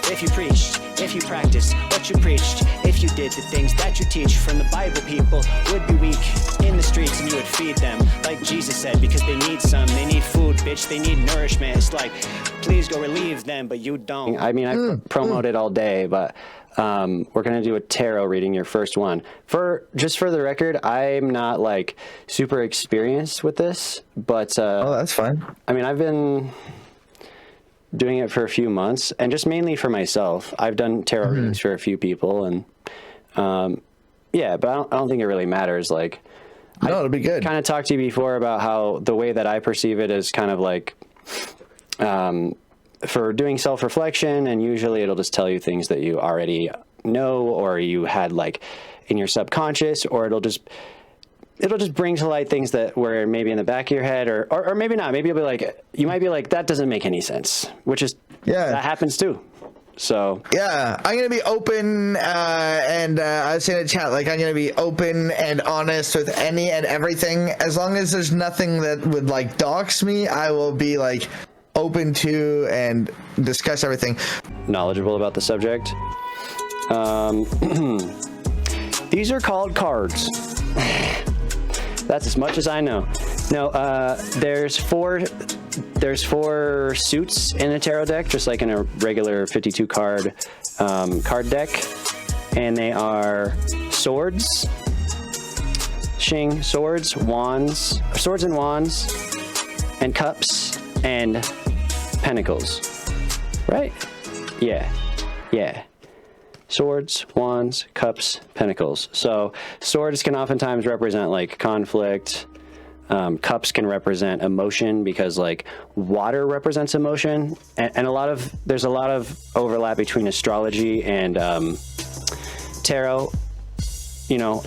If you preached, if you practiced what you preached, if you did the things that you teach from the Bible, people would be weak in the streets and you would feed them like Jesus said, because they need they need food, bitch, they need nourishment. It's like, please go relieve them, but you don't. I mean, I promoted all day, but we're going to do a tarot reading, your first one. Just for the record, I'm not like super experienced with this, but oh, that's fine. I mean, I've been doing it for a few months, and just mainly for myself. I've done tarot readings for a few people, and yeah, but I don't think it really matters. Like, no, it'll be good. Kind of talked to you before about how the way that I perceive it is kind of like for doing self-reflection, and usually it'll just tell you things that you already know or you had like in your subconscious, or it'll just bring to light things that were maybe in the back of your head, or maybe not. Maybe you might be like, that doesn't make any sense, which is, that happens too. So yeah, I'm gonna be open, and I was saying in the chat, like, I'm gonna be open and honest with any and everything. As long as there's nothing that would like dox me, I will be like open to and discuss everything. Knowledgeable about the subject. These are called cards. That's as much as I know. No, there's four suits in a tarot deck, just like in a regular 52 card deck, and they are swords, swords and wands, and cups and pentacles. Right? Yeah. Swords, wands, cups, pentacles. So swords can oftentimes represent like conflict. Cups can represent emotion, because like water represents emotion, and there's a lot of overlap between astrology and tarot. You know,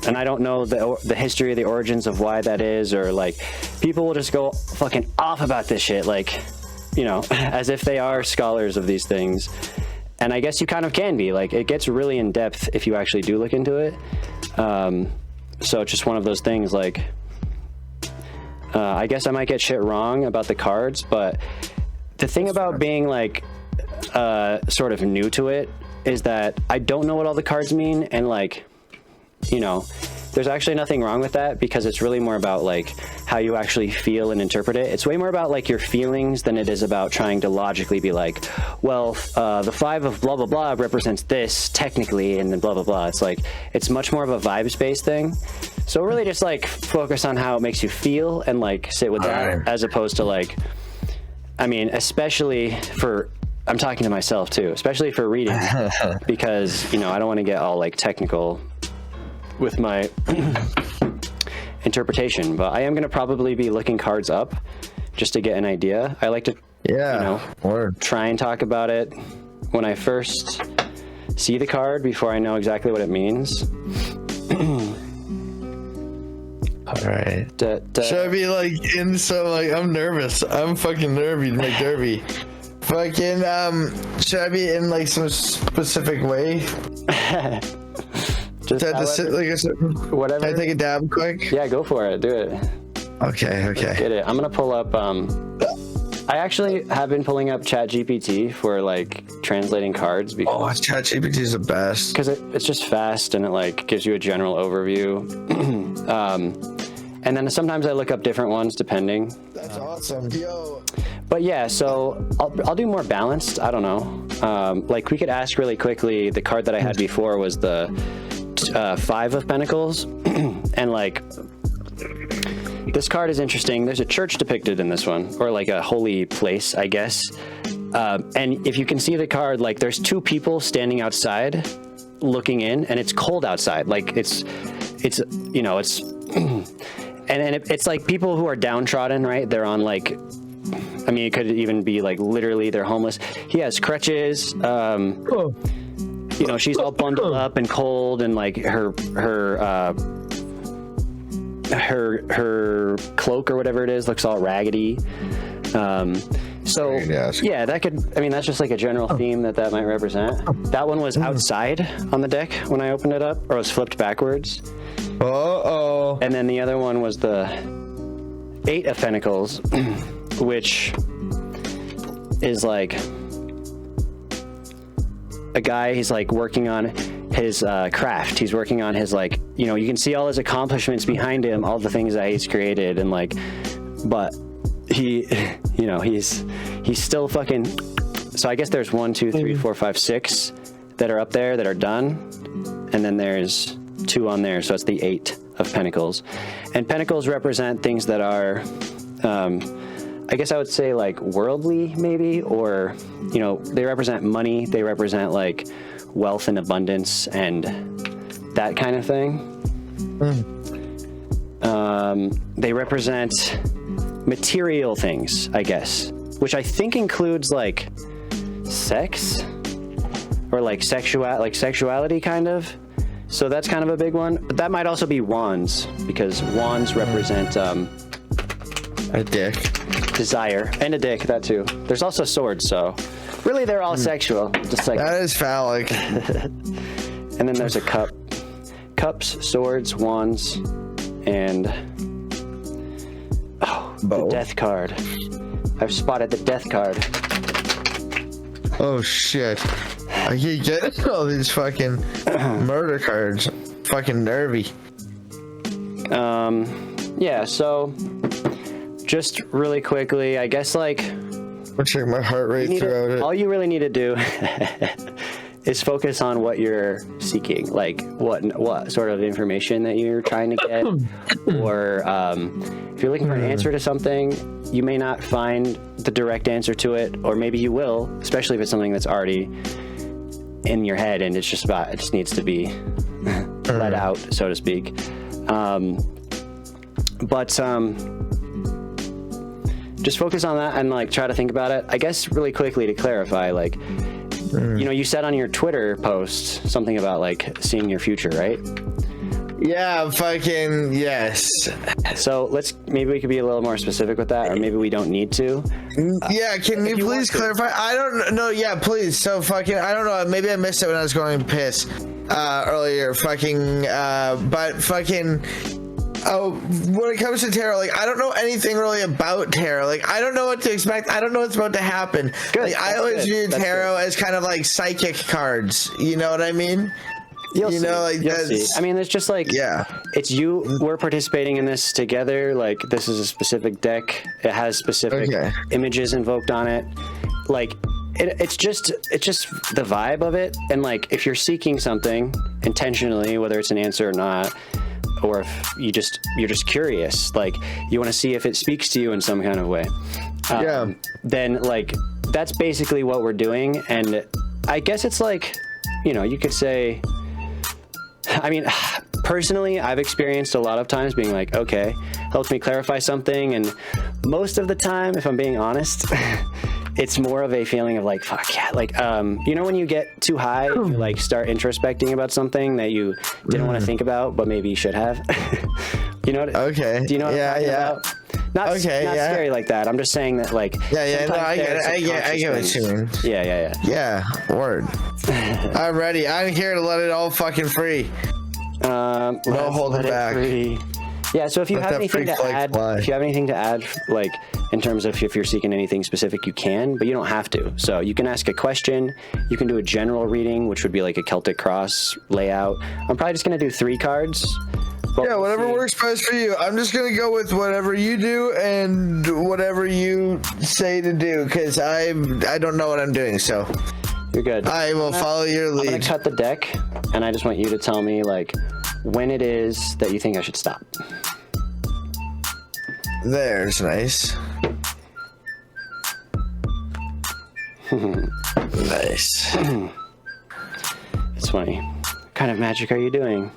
and I don't know the history of the origins of why that is, or like people will just go fucking off about this shit, like, you know, as if they are scholars of these things. And I guess you kind of can be. Like, it gets really in depth if you actually do look into it. So it's just one of those things, like, I guess I might get shit wrong about the cards, but the thing about being like sort of new to it is that I don't know what all the cards mean, and like, you know, there's actually nothing wrong with that, because it's really more about like how you actually feel and interpret it. It's way more about like your feelings than it is about trying to logically be like, well, the 5 of blah blah blah represents this technically, and then blah blah blah. It's like, it's much more of a vibes-based thing. So really just like focus on how it makes you feel and like sit with that, as opposed to like, I mean, especially for, I'm talking to myself too, especially for reading, because, you know, I don't want to get all like technical with my interpretation, but I am going to probably be looking cards up just to get an idea. I like to, you know, try and talk about it when I first see the card before I know exactly what it means. All right. Should I be like in some, like, I'm nervous. I'm fucking nervy, like derby. Fucking, should I be in like some specific way? Just whatever. Can I take a dab quick? Yeah, go for it. Do it. Okay. Get it. I'm gonna pull up. I actually have been pulling up ChatGPT for like translating cards, because ChatGPT is the best, because it's just fast and it like gives you a general overview. And then sometimes I look up different ones depending. That's awesome. Yo. But yeah, so I'll do more balanced. I don't know. Like, we could ask really quickly. The card that I had before was the 5 of Pentacles, and like, this card is interesting. There's a church depicted in this one, or like a holy place, I guess. And if you can see the card, like, there's 2 people standing outside looking in, and it's cold outside. Like, it's you know, it's and it's like people who are downtrodden, right? They're on like, I mean, it could even be like literally they're homeless. He has crutches. You know, she's all bundled up and cold, and like her cloak or whatever it is looks all raggedy. So yeah, that could, I mean, that's just like a general theme that might represent. That one was outside on the deck when I opened it up, or it was flipped backwards. And then the other one was the 8 of Pentacles, which is like a guy. He's like working on his craft. He's working on his like, you know, you can see all his accomplishments behind him, all the things that he's created, and like, but he, you know, he's still fucking. So I guess there's 1, 2, 3, 4, 5, 6 that are up there that are done, and then there's 2 on there, so it's the 8 of Pentacles. And Pentacles represent things that are, I guess I would say like worldly maybe, or, you know, they represent money, they represent like wealth and abundance and that kind of thing. They represent material things, I guess, which I think includes like sex or like sexuality kind of. So that's kind of a big one. But that might also be wands, because wands represent a dick, desire, and a dick, that too. There's also swords, so really they're all sexual, just like that is phallic. And then there's a cup, cups, swords, wands, and the death card. I've spotted the death card. Oh shit, I keep getting all these fucking murder cards. Fucking nervy. Yeah, so just really quickly, I guess, like, I'll check my heart rate throughout it. All you really need to do is focus on what you're seeking, like what sort of information that you're trying to get, or if you're looking for an answer to something, you may not find the direct answer to it, or maybe you will, especially if it's something that's already in your head and it just needs to be let out, so to speak. Just focus on that and like try to think about it. I guess really quickly to clarify, like, you know, you said on your Twitter post something about like seeing your future, right? Yeah, fucking yes. So maybe we could be a little more specific with that, or maybe we don't need to. Yeah, can you please clarify? I don't know. Yeah, please. So fucking, I don't know. Maybe I missed it when I was going piss earlier. Fucking, but fucking. Oh, when it comes to tarot, like, I don't know anything really about tarot. Like, I don't know what to expect. I don't know what's about to happen. Good. Like, I always view tarot as kind of like psychic cards. You know what I mean? You'll see. I mean, it's just like, yeah, it's you. We're participating in this together. Like, this is a specific deck. It has specific images invoked on it. Like, it's just the vibe of it. And like, if you're seeking something intentionally, whether it's an answer or not, or if you're just curious, like you want to see if it speaks to you in some kind of way, then like that's basically what we're doing. And I guess it's like, you know, you could say, I mean, personally, I've experienced a lot of times being like, okay, helps me clarify something, and most of the time, if I'm being honest, it's more of a feeling of like, fuck yeah, like, you know, when you get too high, you like start introspecting about something that you didn't want to think about, but maybe you should have. You know what? Okay. Do you know what I'm talking about? Not scary like that. I'm just saying that, like, no, I get it. I get what you mean. Yeah. Word. I'm ready. I'm here to let it all fucking free. No holding back. Yeah, so if you have anything to add, like in terms of if you're seeking anything specific, you can, but you don't have to. So you can ask a question, you can do a general reading, which would be like a Celtic cross layout. I'm probably just gonna do 3 cards. Yeah, whatever works best for you. I'm just gonna go with whatever you do and whatever you say to do, because I don't know what I'm doing, so you're good. I will follow your lead. I'm gonna cut the deck, and I just want you to tell me like when it is that you think I should stop. There's nice. Nice. It's funny. What kind of magic are you doing?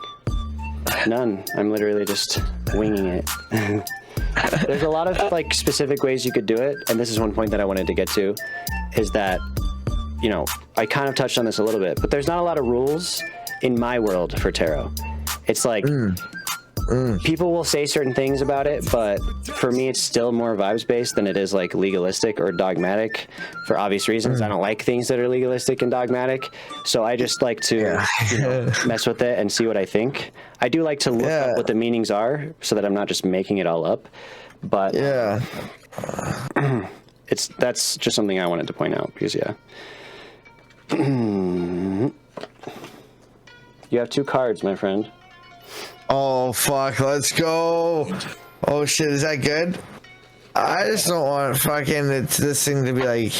None. I'm literally just winging it. There's a lot of like specific ways you could do it, and this is one point that I wanted to get to, is that, you know, I kind of touched on this a little bit, but there's not a lot of rules in my world for tarot. It's like people will say certain things about it, but for me it's still more vibes based than it is like legalistic or dogmatic, for obvious reasons. I don't like things that are legalistic and dogmatic, so I just like to you know, mess with it and see what I think. I do like to look up what the meanings are so that I'm not just making it all up, but that's just something I wanted to point out, because You have 2 cards, my friend. Oh fuck, let's go. Oh shit, is that good? I just don't want fucking this thing to be like.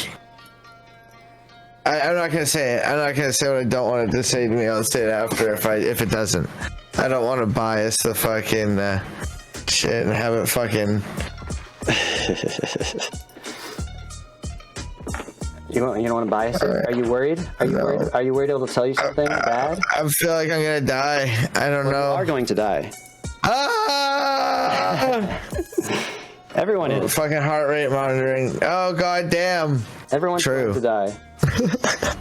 I'm not gonna say it. I'm not gonna say what I don't want it to say to me. I'll say it after if it doesn't. I don't want to bias the fucking shit and have it fucking. You don't want to bias it? Are you worried? Are you worried it'll tell you something bad? I feel like I'm gonna die. I don't know. You are going to die. Ah! Everyone is. Fucking heart rate monitoring. Oh god damn. Everyone's True. going to die.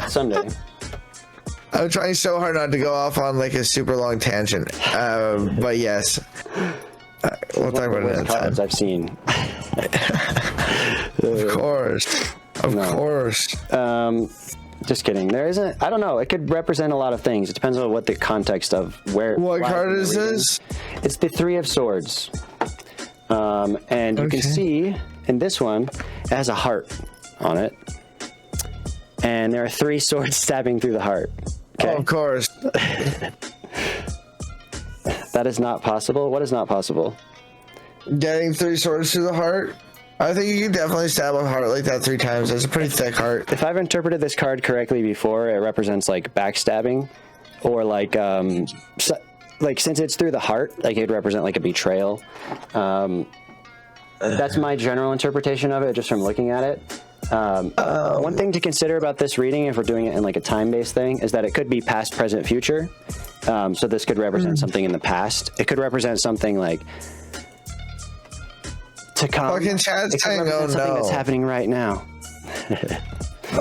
Someday. I'm trying so hard not to go off on like a super long tangent. But yes. We'll talk about it next time. I've seen. Of course. Of course. Just kidding. There isn't. I don't know. It could represent a lot of things. It depends on what the context of where. What card is this? It's the 3 of Swords. And you can see in this one, it has a heart on it. And there are 3 swords stabbing through the heart. Okay? Oh, of course. That is not possible. What is not possible? Getting 3 swords through the heart? I think you can definitely stab a heart like that 3 times. That's a pretty thick heart. If I've interpreted this card correctly before, it represents like backstabbing, or like since it's through the heart, like it'd represent like a betrayal. That's my general interpretation of it, just from looking at it. One thing to consider about this reading, if we're doing it in like a time-based thing, is that it could be past, present, future. So this could represent something in the past. It could represent something like to come. Fucking chat's saying, oh something that's no. happening right now.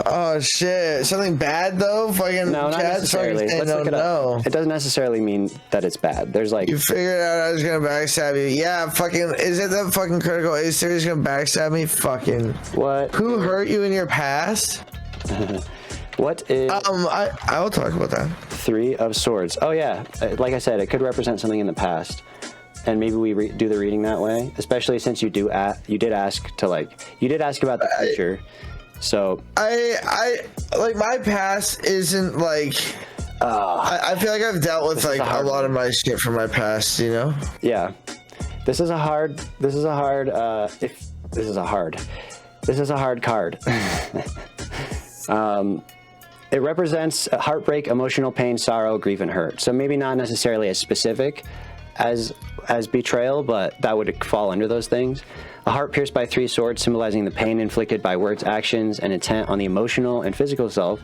Oh shit! Something bad though? Fucking No, not necessarily. Saying, Let's look it up. It doesn't necessarily mean that it's bad. There's like you figured out I was gonna backstab you. Yeah, fucking. Is it that fucking critical A series gonna backstab me? Fucking. What? Who hurt you in your past? What is? I will talk about that. 3 of Swords. Oh yeah, like I said, it could represent something in the past, and maybe we do the reading that way. Especially since you did ask about the future. So I like my past isn't like. I feel like I've dealt with like a lot of my shit from my past. You know. Yeah, this is a hard card. It represents heartbreak, emotional pain, sorrow, grief, and hurt. So maybe not necessarily as specific as betrayal, but that would fall under those things. A heart pierced by 3 swords, symbolizing the pain inflicted by words, actions, and intent on the emotional and physical self.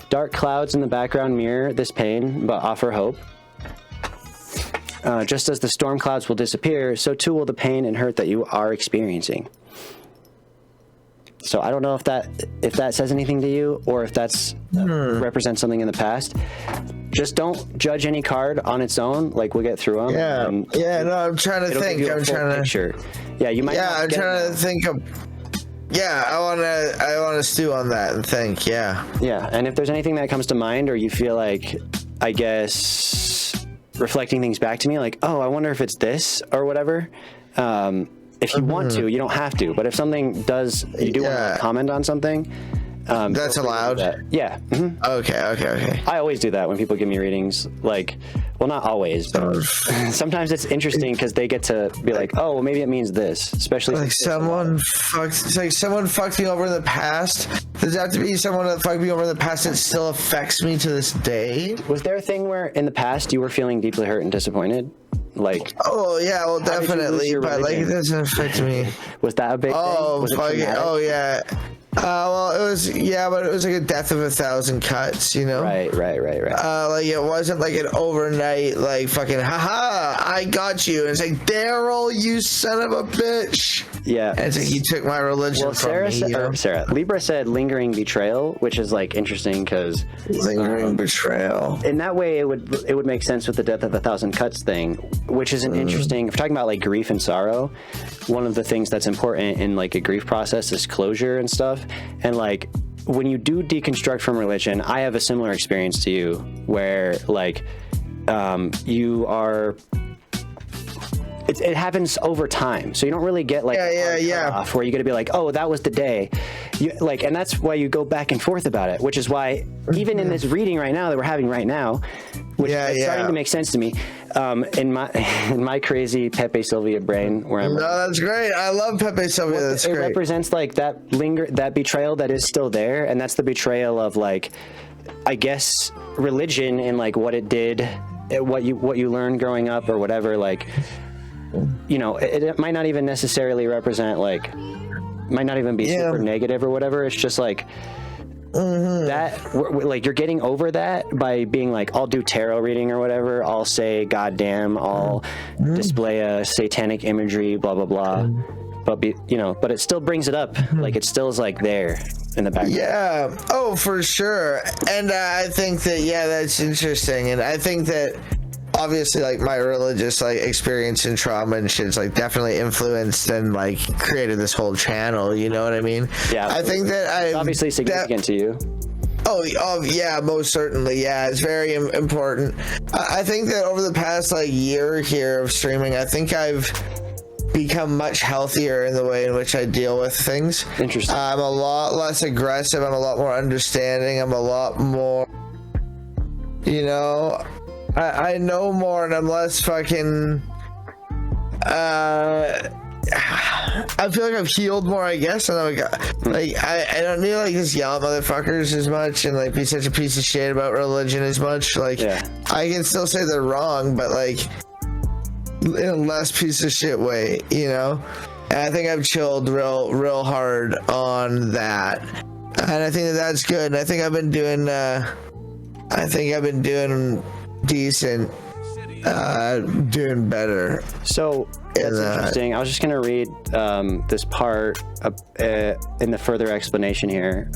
Dark clouds in the background mirror this pain, but offer hope. Just as the storm clouds will disappear, so too will the pain and hurt that you are experiencing. So I don't know if that says anything to you, or if that's represents something in the past. Just don't judge any card on its own. Like, we'll get through them. Yeah. No, I'm trying to think. I'm trying to picture. Yeah, you might. Yeah, I'm trying to think of. Yeah, I wanna stew on that and think. Yeah. Yeah, and if there's anything that comes to mind, or you feel like, I guess, reflecting things back to me, like, oh, I wonder if it's this or whatever. If you want to, you don't have to. But if something does, you do want to comment on something. That's allowed? Yeah. Mm-hmm. Okay. I always do that when people give me readings. Like, well, not always, but sometimes it's interesting because they get to be like, oh, well, maybe it means this. Especially like someone fucked me over in the past. Does it have to be someone that fucked me over in the past that still affects me to this day? Was there a thing where in the past you were feeling deeply hurt and disappointed? Like, oh yeah, well definitely, but like it doesn't affect me. Was that a big thing? Oh yeah. Well, it was, but it was like a death of 1,000 cuts, you know? Right. Like, it wasn't like an overnight, like, fucking, haha, I got you. And it's like, Daryl, you son of a bitch. Yeah. And it's like, you took my religion from me. Sarah, Libra said lingering betrayal, which is, like, interesting because... Lingering betrayal. In that way, it would make sense with the death of 1,000 cuts thing, which is an interesting... If we're talking about, like, grief and sorrow, one of the things that's important in, like, a grief process is closure and stuff. And like when you do deconstruct from religion, I have a similar experience to you where like you are it happens over time, so you don't really get like off where you're gonna be like, oh, that was the day. and that's why you go back and forth about it, which is why even in this reading right now that we're having right now, which is starting to make sense to me, in my crazy Pepe Sylvia brain, where I'm that's great. I love Pepe Sylvia. That's it great. represents like that betrayal that is still there, and that's the betrayal of like, I guess, religion and like what it did, what you learned growing up or whatever. Like, you know, it might not even necessarily represent like, might not even be super negative or whatever. It's just like that, like you're getting over that by being like, I'll do tarot reading or whatever. I'll say goddamn. I'll display a satanic imagery, blah blah blah. But but it still brings it up. Like it still is like there in the background. Yeah. Oh, for sure. And I think that that's interesting. And I think that obviously like my religious like experience and trauma and shit's like definitely influenced and like created this whole channel. You know what I mean? Yeah. I think that it's obviously significant to you. Oh yeah, most certainly. Yeah, it's very important. I think that over the past like year here of streaming, I think I've become much healthier in the way in which I deal with things. Interesting. I'm a lot less aggressive. I'm a lot more understanding. I'm a lot more, I know more and I'm less fucking, I feel like I've healed more, I guess. And I don't need like just yell at motherfuckers as much and like be such a piece of shit about religion as much. Like I can still say they're wrong, but like in a less piece of shit way, And I think I've chilled real hard on that, and I think that's good. And I think I've been doing decent, doing better. So that's interesting. I was just gonna read this part in the further explanation here.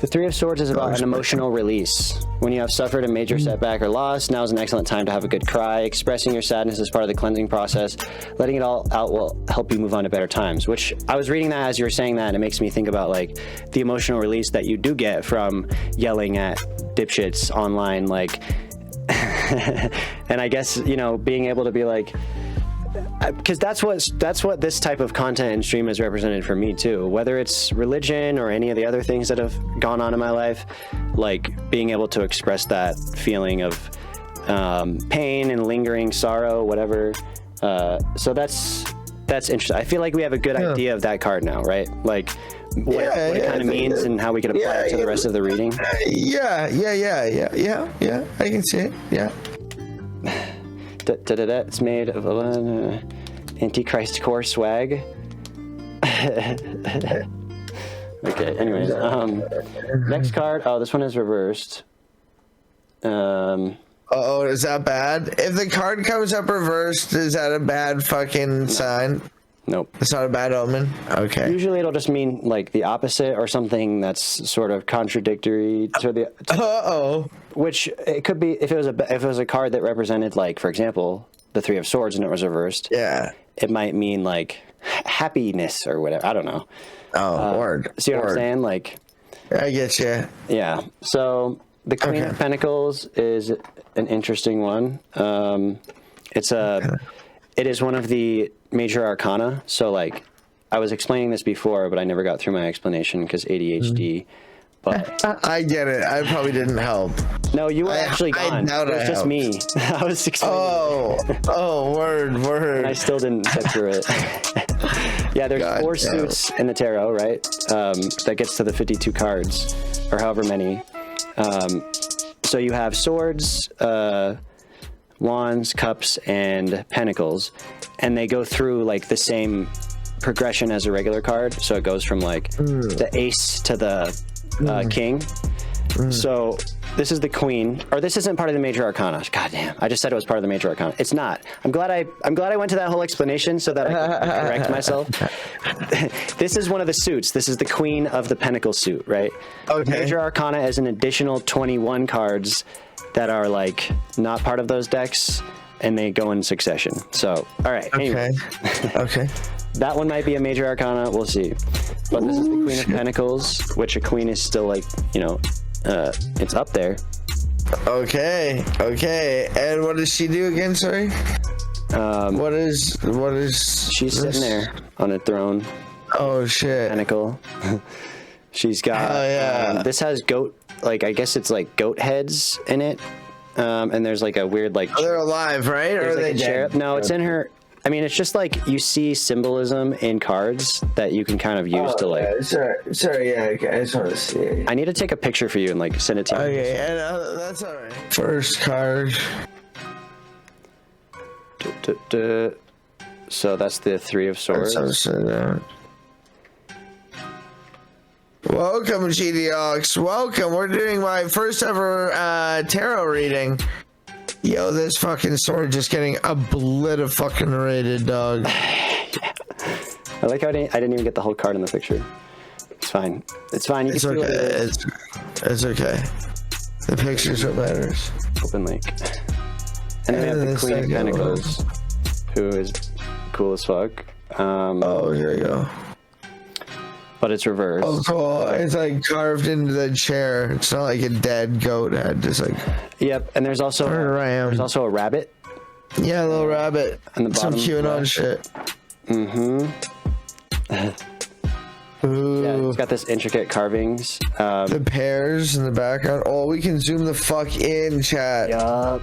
The Three of Swords is about an emotional release. When you have suffered a major setback or loss, now is an excellent time to have a good cry. Expressing your sadness is part of the cleansing process. Letting it all out will help you move on to better times, which I was reading that as you were saying that, and it makes me think about like the emotional release that you do get from yelling at dipshits online, like, and I guess, being able to be like, because that's what this type of content and stream has represented for me too, whether it's religion or any of the other things that have gone on in my life, like being able to express that feeling of pain and lingering sorrow, whatever. So that's interesting. I feel like we have a good idea of that card now, right? Like what it kind of means and how we can apply it to the rest of the reading. Yeah, I can see it. Yeah. It's made of Antichrist core swag. Okay, anyways. Next card. Oh, this one is reversed. Oh, is that bad? If the card comes up reversed, is that a bad fucking sign? Nope. It's not a bad omen? Okay. Usually it'll just mean like the opposite or something that's sort of contradictory to the which it could be if it was a card that represented like, for example, the Three of Swords and it was reversed. Yeah. It might mean like happiness or whatever. I don't know. Oh, word. See what I'm saying? Like I get you. Yeah. So the Queen of Pentacles is an interesting one. It is one of the major arcana. So like I was explaining this before, but I never got through my explanation because ADHD. But I get it. I probably didn't help. No, you were actually gone. It was just me. I was explaining. Word. And I still didn't get through it. Yeah, there's 4 suits in the tarot, right? That gets to the 52 cards, or however many. So you have swords, wands, cups, and pentacles, and they go through like the same progression as a regular card. So it goes from like the ace to the king. So this is the queen, or this isn't part of the major arcana. God damn, I just said it was part of the major arcana. It's not. I'm glad I went to that whole explanation so that I could correct myself. This is one of the suits. This is the queen of the pentacle suit, right? Okay. Major arcana is an additional 21 cards that are like not part of those decks, and they go in succession. So, all right. Anyway. Okay. That one might be a major arcana. We'll see. But this is the Queen of Pentacles, which a queen is still like, it's up there. Okay. And what does she do again? Sorry. What is? She's sitting there on a throne. Oh shit. Pentacle. She's got. Oh yeah. This has goat. Like I guess it's like goat heads in it. And there's like a weird like. Oh, they're alive, right? Or are like they dead? No, it's in her. I mean, it's just like you see symbolism in cards that you can kind of use to like. Yeah. Sorry. Yeah. Okay. I just want to see it. I need to take a picture for you and like send it to you. Okay, and that's all right. First card. So that's the Three of Swords. Welcome, GDOX. Welcome. We're doing my first ever tarot reading. Yo, this fucking sword just getting obliterated, dog. Yeah. I like how I didn't even get the whole card in the picture. It's fine. It's fine. You It's can see what okay. it is. It's okay. The picture's what matters. Open link. And then we have the Queen of Pentacles, who is cool as fuck. Oh, here you go. But it's reversed. Oh, cool. It's like carved into the chair. It's not like a dead goat head. Just like. Yep. And there's also a rabbit. Yeah, a little rabbit. On the bottom. Some QAnon shit. Mm-hmm. Ooh. Yeah, it's got this intricate carvings. The pears in the background. Oh, we can zoom the fuck in, chat. Yup.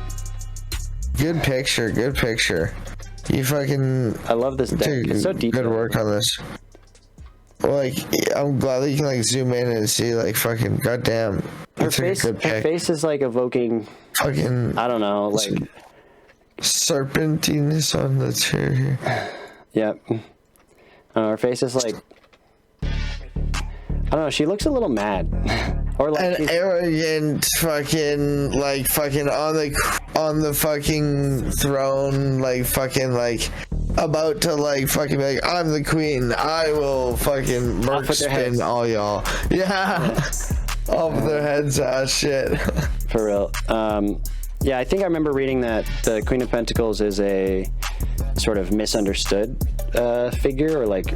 Good picture. Good picture. You fucking. I love this deck. It's so deep. Good work on this. Well, like, I'm glad that you can like zoom in and see like fucking goddamn. Her face is like evoking. Fucking. I don't know, like serpentiness on the chair here. Yep. Her face is like. I don't know. She looks a little mad, or like an arrogant fucking like fucking on the fucking throne, like fucking like about to like fucking be like, I'm the queen. I will fucking merc spin all y'all. Yeah, off their heads. Shit. For real. Yeah, I think I remember reading that the Queen of Pentacles is a sort of misunderstood figure, or like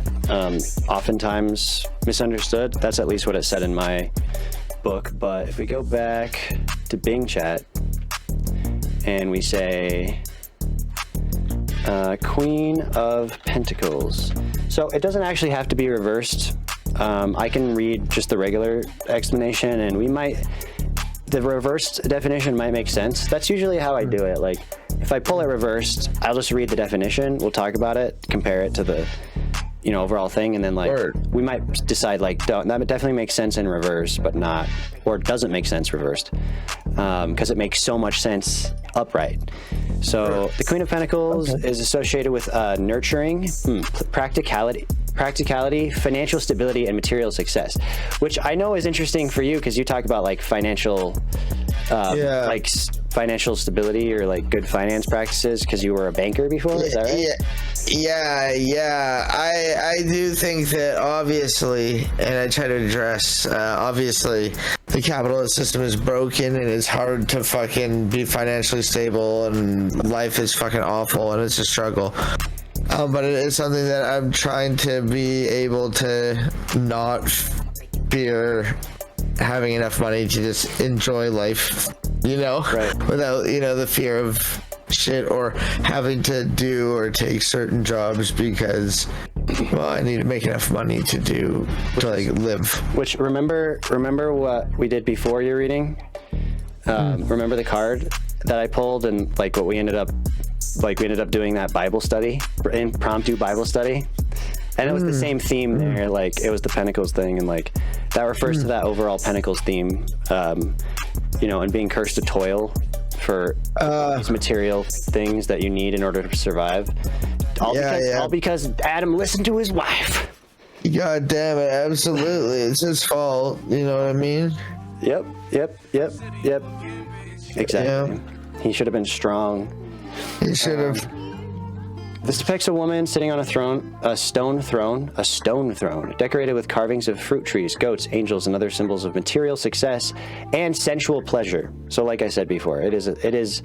oftentimes misunderstood. That's at least what it said in my book. But if we go back to Bing chat and we say Queen of Pentacles, so it doesn't actually have to be reversed. I can read just the regular explanation, and the reversed definition might make sense. That's usually how I do it. Like, if I pull it reversed, I'll just read the definition. We'll talk about it, compare it to the, overall thing, and then like we might decide like, that definitely makes sense in reverse, but not, or it doesn't make sense reversed, because it makes so much sense upright. So the Queen of Pentacles is associated with nurturing, practicality, financial stability, and material success, which I know is interesting for you because you talk about like financial, like financial stability or like good finance practices because you were a banker before. Is that right? Yeah. I do think that obviously, and I try to address, obviously the capitalist system is broken and it's hard to fucking be financially stable and life is fucking awful and it's a struggle. But it is something that I'm trying to be able to not fear having enough money to just enjoy life, right. Without, the fear of shit or having to do or take certain jobs because, well, I need to make enough money to live. Which, remember what we did before your reading? Remember the card that I pulled and like what we ended up doing that Bible study, impromptu Bible study, and it was the same theme there. Like it was the Pentacles thing, and like that refers to that overall Pentacles theme, and being cursed to toil for these material things that you need in order to survive. All because Adam listened to his wife. God damn it! Absolutely, it's his fault. You know what I mean? Yep. Exactly. Yeah. He should have been strong. He should have. This depicts a woman sitting on a stone throne, decorated with carvings of fruit trees, goats, angels, and other symbols of material success and sensual pleasure. So, like I said before, it is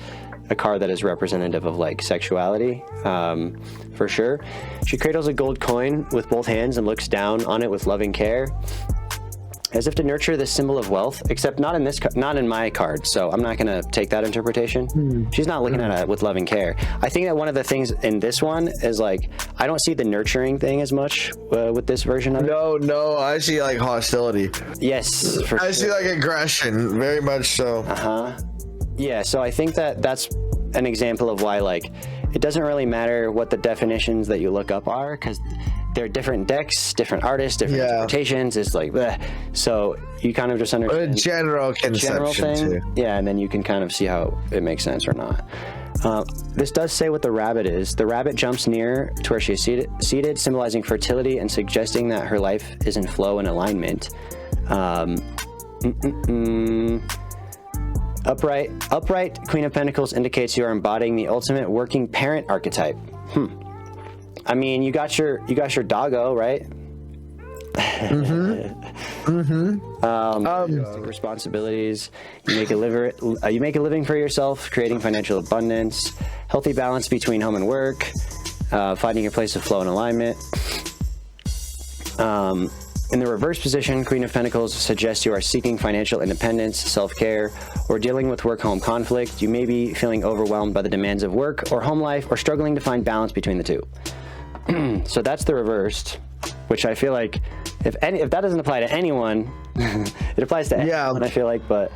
a card that is representative of like sexuality, for sure. She cradles a gold coin with both hands and looks down on it with loving care. As if to nurture this symbol of wealth, except not in this, not in my card. So I'm not gonna take that interpretation. She's not looking at it with loving care. I think that one of the things in this one is like I don't see the nurturing thing as much with this version of it. No, I see like hostility. Yes, for I see like aggression, very much so. Yeah, so I think that that's an example of why like it doesn't really matter what the definitions that you look up are, because they're different decks, different artists, different interpretations. It's like, bleh. So you kind of just understand a general conception thing, too. Yeah, and then you can kind of see how it makes sense or not. This does say what the rabbit is. The rabbit jumps near to where she is seated, symbolizing fertility and suggesting that her life is in flow and alignment. Upright Queen of Pentacles indicates you are embodying the ultimate working parent archetype. I mean, you got your doggo, right? Responsibilities. You make a living for yourself, creating financial abundance, healthy balance between home and work, finding your place of flow and alignment. In the reverse position, Queen of Pentacles suggests you are seeking financial independence, self-care, or dealing with work-home conflict. You may be feeling overwhelmed by the demands of work or home life, or struggling to find balance between the two. So that's the reversed, which I feel like if that doesn't apply to anyone, it applies to anyone, I feel like, but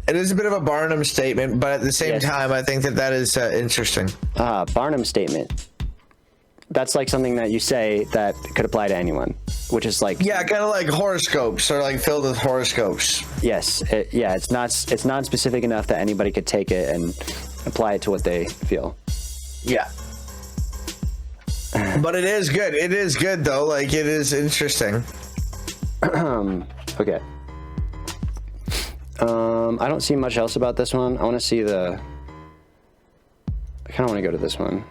it is a bit of a Barnum statement, but at the same time, I think that is interesting. Barnum statement. That's like something that you say that could apply to anyone, which is like kind of like horoscopes, or like filled with horoscopes. Yes, it's not specific enough that anybody could take it and apply it to what they feel. Yeah. But it is good. It is good though. Like it is interesting. Okay. I don't see much else about this one. I want to see I kind of want to go to this one.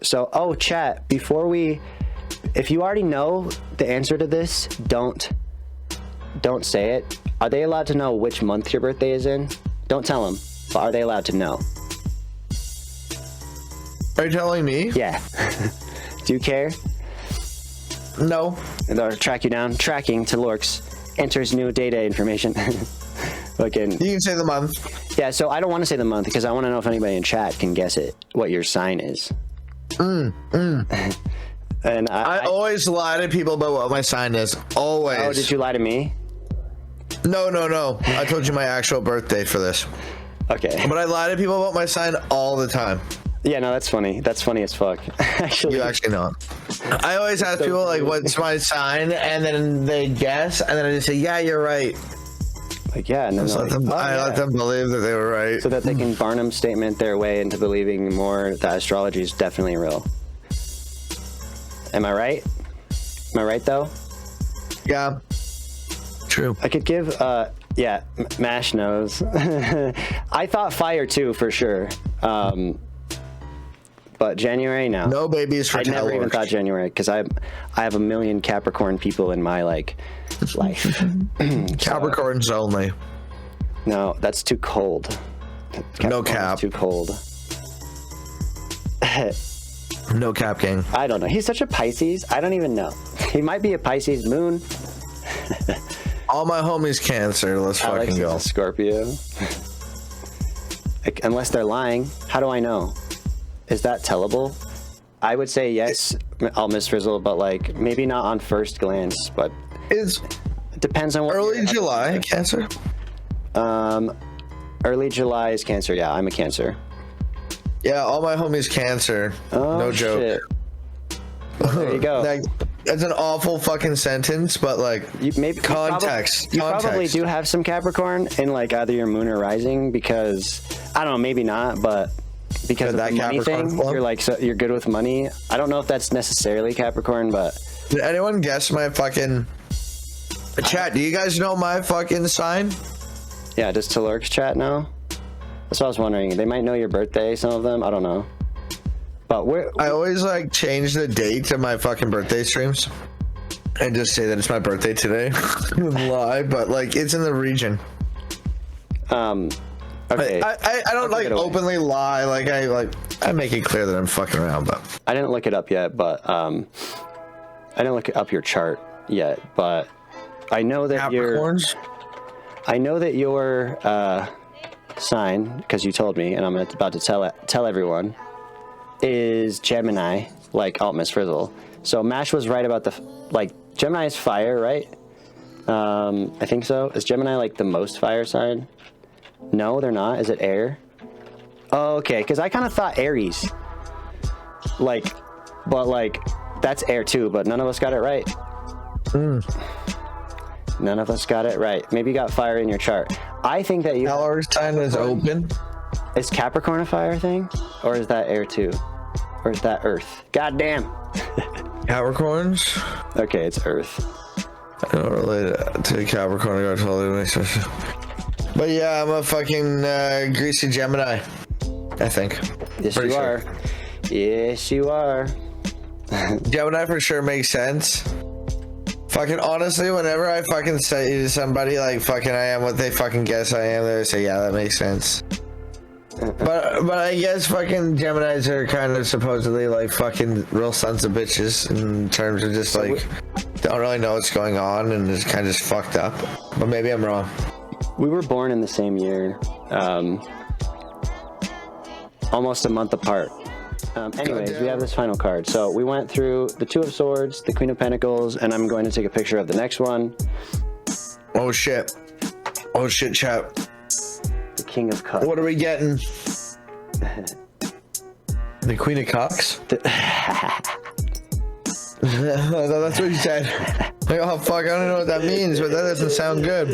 So, chat, if you already know the answer to this, don't say it. Are they allowed to know which month your birthday is in? Don't tell them, but are they allowed to know? Are you telling me? Yeah. Do you care? No. They'll track you down. Tracking to Lorx. Enters new data information. You can say the month. Yeah, so I don't want to say the month because I want to know if anybody in chat can guess it, what your sign is. And I always lie to people about what my sign is. Always. Oh, did you lie to me? No. I told you my actual birthday for this. Okay. But I lie to people about my sign all the time. Yeah, no, that's funny. That's funny as fuck. Actually, you actually know. I always ask people like, "What's my sign?" and then they guess, and then I just say, "Yeah, you're right." Like, yeah, and then I let them believe that they were right, so that they can Barnum statement their way into believing more that astrology is definitely real. Am I right? Am I right though? Yeah. True. I could give. Mash knows. I thought fire too for sure. But January, no. No babies for I never even thought January because I have a million Capricorn people in my life. Capricorns only. No, that's too cold. No cap. Too cold. No cap king. I don't know. He's such a Pisces. I don't even know. He might be a Pisces moon. All my homies Cancer. Let's fucking go. Scorpio. Unless they're lying. How do I know? Is that tellable? I would say yes. I'll misfrizzle, but like maybe not on first glance. But it depends on what. Early July, Cancer. Early July is Cancer. Yeah, I'm a Cancer. Yeah, all my homies Cancer. Oh, no joke. Shit. Well, there you go. That's an awful fucking sentence, but like context. You probably do have some Capricorn in like either your moon or rising because I don't know, maybe not, but because of that money thing, you're like you're good with money. I don't know if that's necessarily Capricorn, but did anyone guess my fucking chat? Do you guys know my fucking sign? Yeah, does Talorx chat know? That's what I was wondering. They might know your birthday, some of them. I don't know. But I always like change the date of my fucking birthday streams and just say that it's my birthday today. Lie, but like it's in the region. Okay. I don't like openly lie. Like I make it clear that I'm fucking around, but I didn't look it up yet. But I didn't look up your chart yet. But I know that Capricorns? I know that your sign, because you told me, and I'm about to tell everyone, is Gemini, like Altmas Frizzle. So Mash was right about Gemini is fire, right? I think so. Is Gemini like the most fire sign? No, they're not. Is it air? Oh, okay, because I kind of thought Aries. But that's air too, but none of us got it right. None of us got it right. Maybe you got fire in your chart. I think that Our sign is open. Is Capricorn a fire thing? Or is that air too? Or is that earth? God damn. Capricorns? Okay, it's earth. I don't relate to Capricorn. I totally makes sense. But yeah, I'm a fucking greasy Gemini, I think. Yes, Pretty you sure. are. Yes, you are. Gemini for sure makes sense. Fucking honestly, whenever I fucking say to somebody like fucking I am what they fucking guess I am, they say, yeah, that makes sense. But I guess fucking Geminis are kind of supposedly like fucking real sons of bitches in terms of just like don't really know what's going on and is kind of just fucked up. But maybe I'm wrong. We were born in the same year, almost a month apart. Anyways, we have this final card. So we went through the Two of Swords, the Queen of Pentacles, and I'm going to take a picture of the next one. Oh shit. Oh shit, chat. The King of Cups. What are we getting? The Queen of Cups? That's what you said. Like, oh fuck, I don't know what that means, but that doesn't sound good.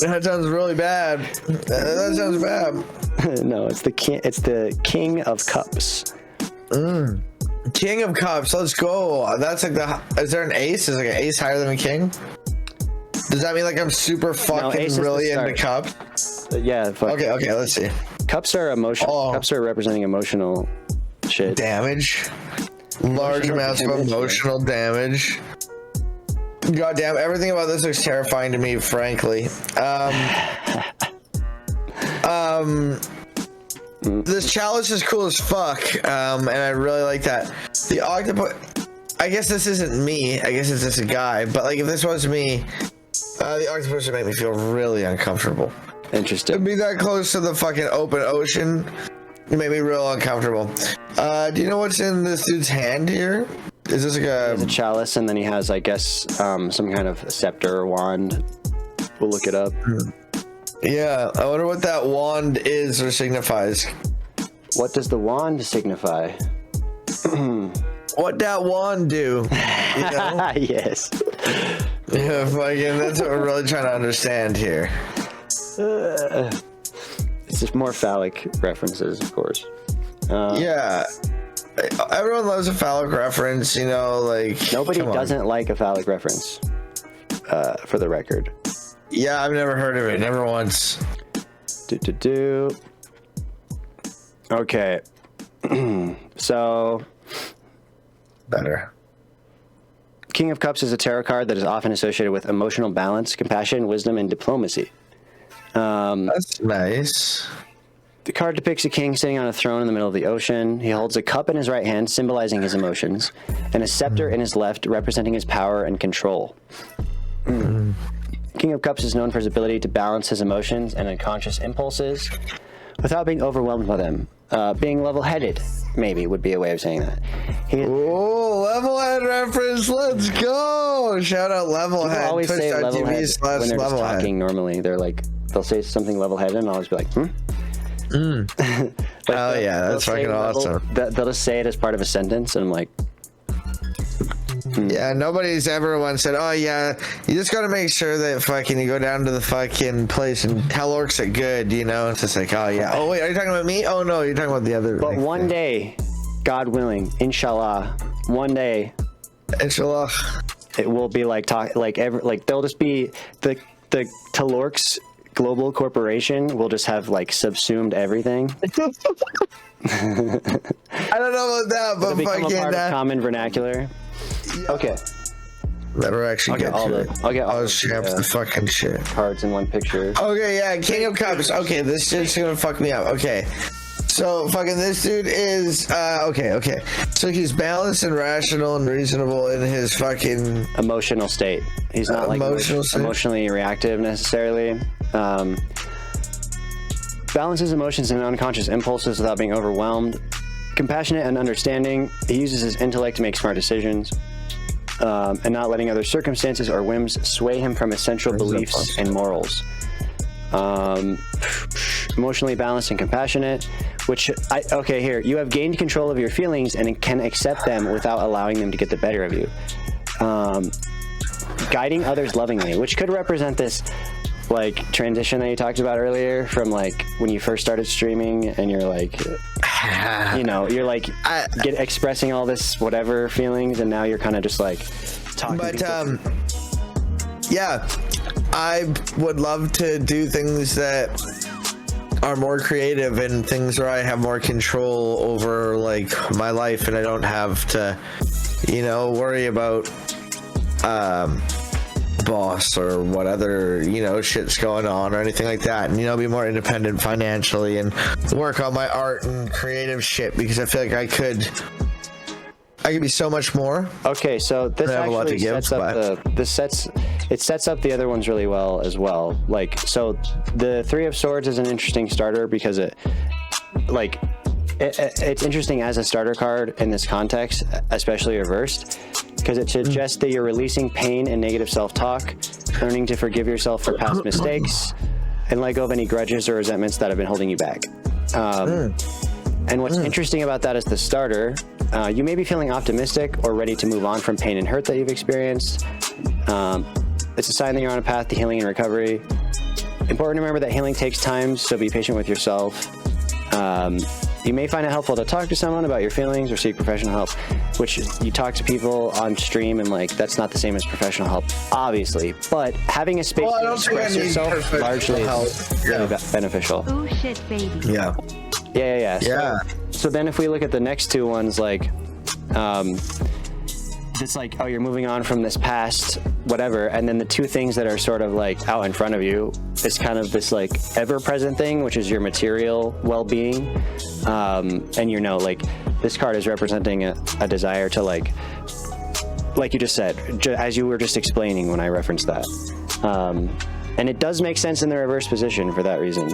That sounds really bad. That sounds bad. No, it's the king. It's the King of Cups. King of Cups. Let's go. That's like the. Is there an ace? Is like an ace higher than a king? Does that mean like I'm super fucking really into cups? Yeah. Fuck. Okay. Let's see. Cups are emotional. Oh. Cups are representing emotional shit. Damage. Large amounts of emotional damage. God damn, everything about this looks terrifying to me, frankly. This chalice is cool as fuck, and I really like that. The octopus, I guess this isn't me, I guess it's just a guy, but like if this was me, the octopus would make me feel really uncomfortable. Interesting. To be that close to the fucking open ocean, it made me real uncomfortable. Do you know what's in this dude's hand here? Is this like There's a chalice, and then he has, I guess, some kind of scepter or wand. We'll look it up. Yeah, I wonder what that wand is or signifies. What does the wand signify? What that wand do? You know? Yes. Yeah, fucking, that's what we're really trying to understand here. It's just more phallic references, of course. Yeah. Everyone loves a phallic reference, you know, like... Nobody doesn't like a phallic reference, for the record. Yeah, I've never heard of it. Never once. Okay. So... Better. King of Cups is a tarot card that is often associated with emotional balance, compassion, wisdom, and diplomacy. That's nice. The card depicts a king sitting on a throne in the middle of the ocean. He holds a cup in his right hand, symbolizing his emotions, and a scepter in his left, representing his power and control. King of Cups is known for his ability to balance his emotions and unconscious impulses without being overwhelmed by them. Being level-headed, maybe, would be a way of saying that. Oh, level-head reference, let's go! Shout out levelhead. People always say level-head when they're just Levelhead. talking normally. They'll say something level-headed, and I'll always be like, Oh yeah, that's fucking awesome. They'll just say it as part of a sentence, and I'm like, Yeah, nobody's ever once said, oh yeah, you just gotta make sure that fucking you go down to the fucking place and talorx it good, you know? It's just like, oh yeah. Oh wait, are you talking about me? Oh no, you're talking about the other. But one day, God willing, inshallah, one day, inshallah, it will be like they'll just be the Talorx Global Corporation will just have like subsumed everything. I don't know about that, but It'll become fucking a part of common vernacular. Okay. Never actually get to it. I'll just champ the fucking shit. Cards in one picture. Okay, yeah, King of Cups. Okay, this shit's gonna fuck me up. Okay. So fucking this dude is okay. So he's balanced and rational and reasonable in his fucking emotional state. He's not like emotionally reactive necessarily. Balances emotions and unconscious impulses without being overwhelmed. Compassionate and understanding. He uses his intellect to make smart decisions, and not letting other circumstances or whims sway him from essential beliefs and morals. Emotionally balanced and compassionate, here, you have gained control of your feelings and can accept them without allowing them to get the better of you. Guiding others lovingly, which could represent this like transition that you talked about earlier from like when you first started streaming and you're like, you're like expressing all this whatever feelings, and now you're kind of just like talking. But yeah, I would love to do things that are more creative and things where I have more control over like my life, and I don't have to, worry about boss or what other shit's going on or anything like that, and be more independent financially and work on my art and creative shit, because I feel like I could be so much more. Okay, so this actually sets up the other ones really well as well. Like, so the Three of Swords is an interesting starter because it's interesting as a starter card in this context, especially reversed, because it suggests that you're releasing pain and negative self-talk, learning to forgive yourself for past mistakes, and let go of any grudges or resentments that have been holding you back. And what's interesting about that is the starter. You may be feeling optimistic or ready to move on from pain and hurt that you've experienced. It's a sign that you're on a path to healing and recovery. Important to remember that healing takes time, so be patient with yourself. You may find it helpful to talk to someone about your feelings or seek professional help, which you talk to people on stream, and like that's not the same as professional help, obviously. But having a space to express yourself largely is really beneficial. Oh shit, baby. Yeah. Yeah. So then if we look at the next two ones, like, it's like, oh, you're moving on from this past whatever, and then the two things that are sort of like out in front of you is kind of this like ever-present thing, which is your material well-being, and like this card is representing a desire to like you just said, as you were just explaining when I referenced that, and it does make sense in the reverse position for that reason,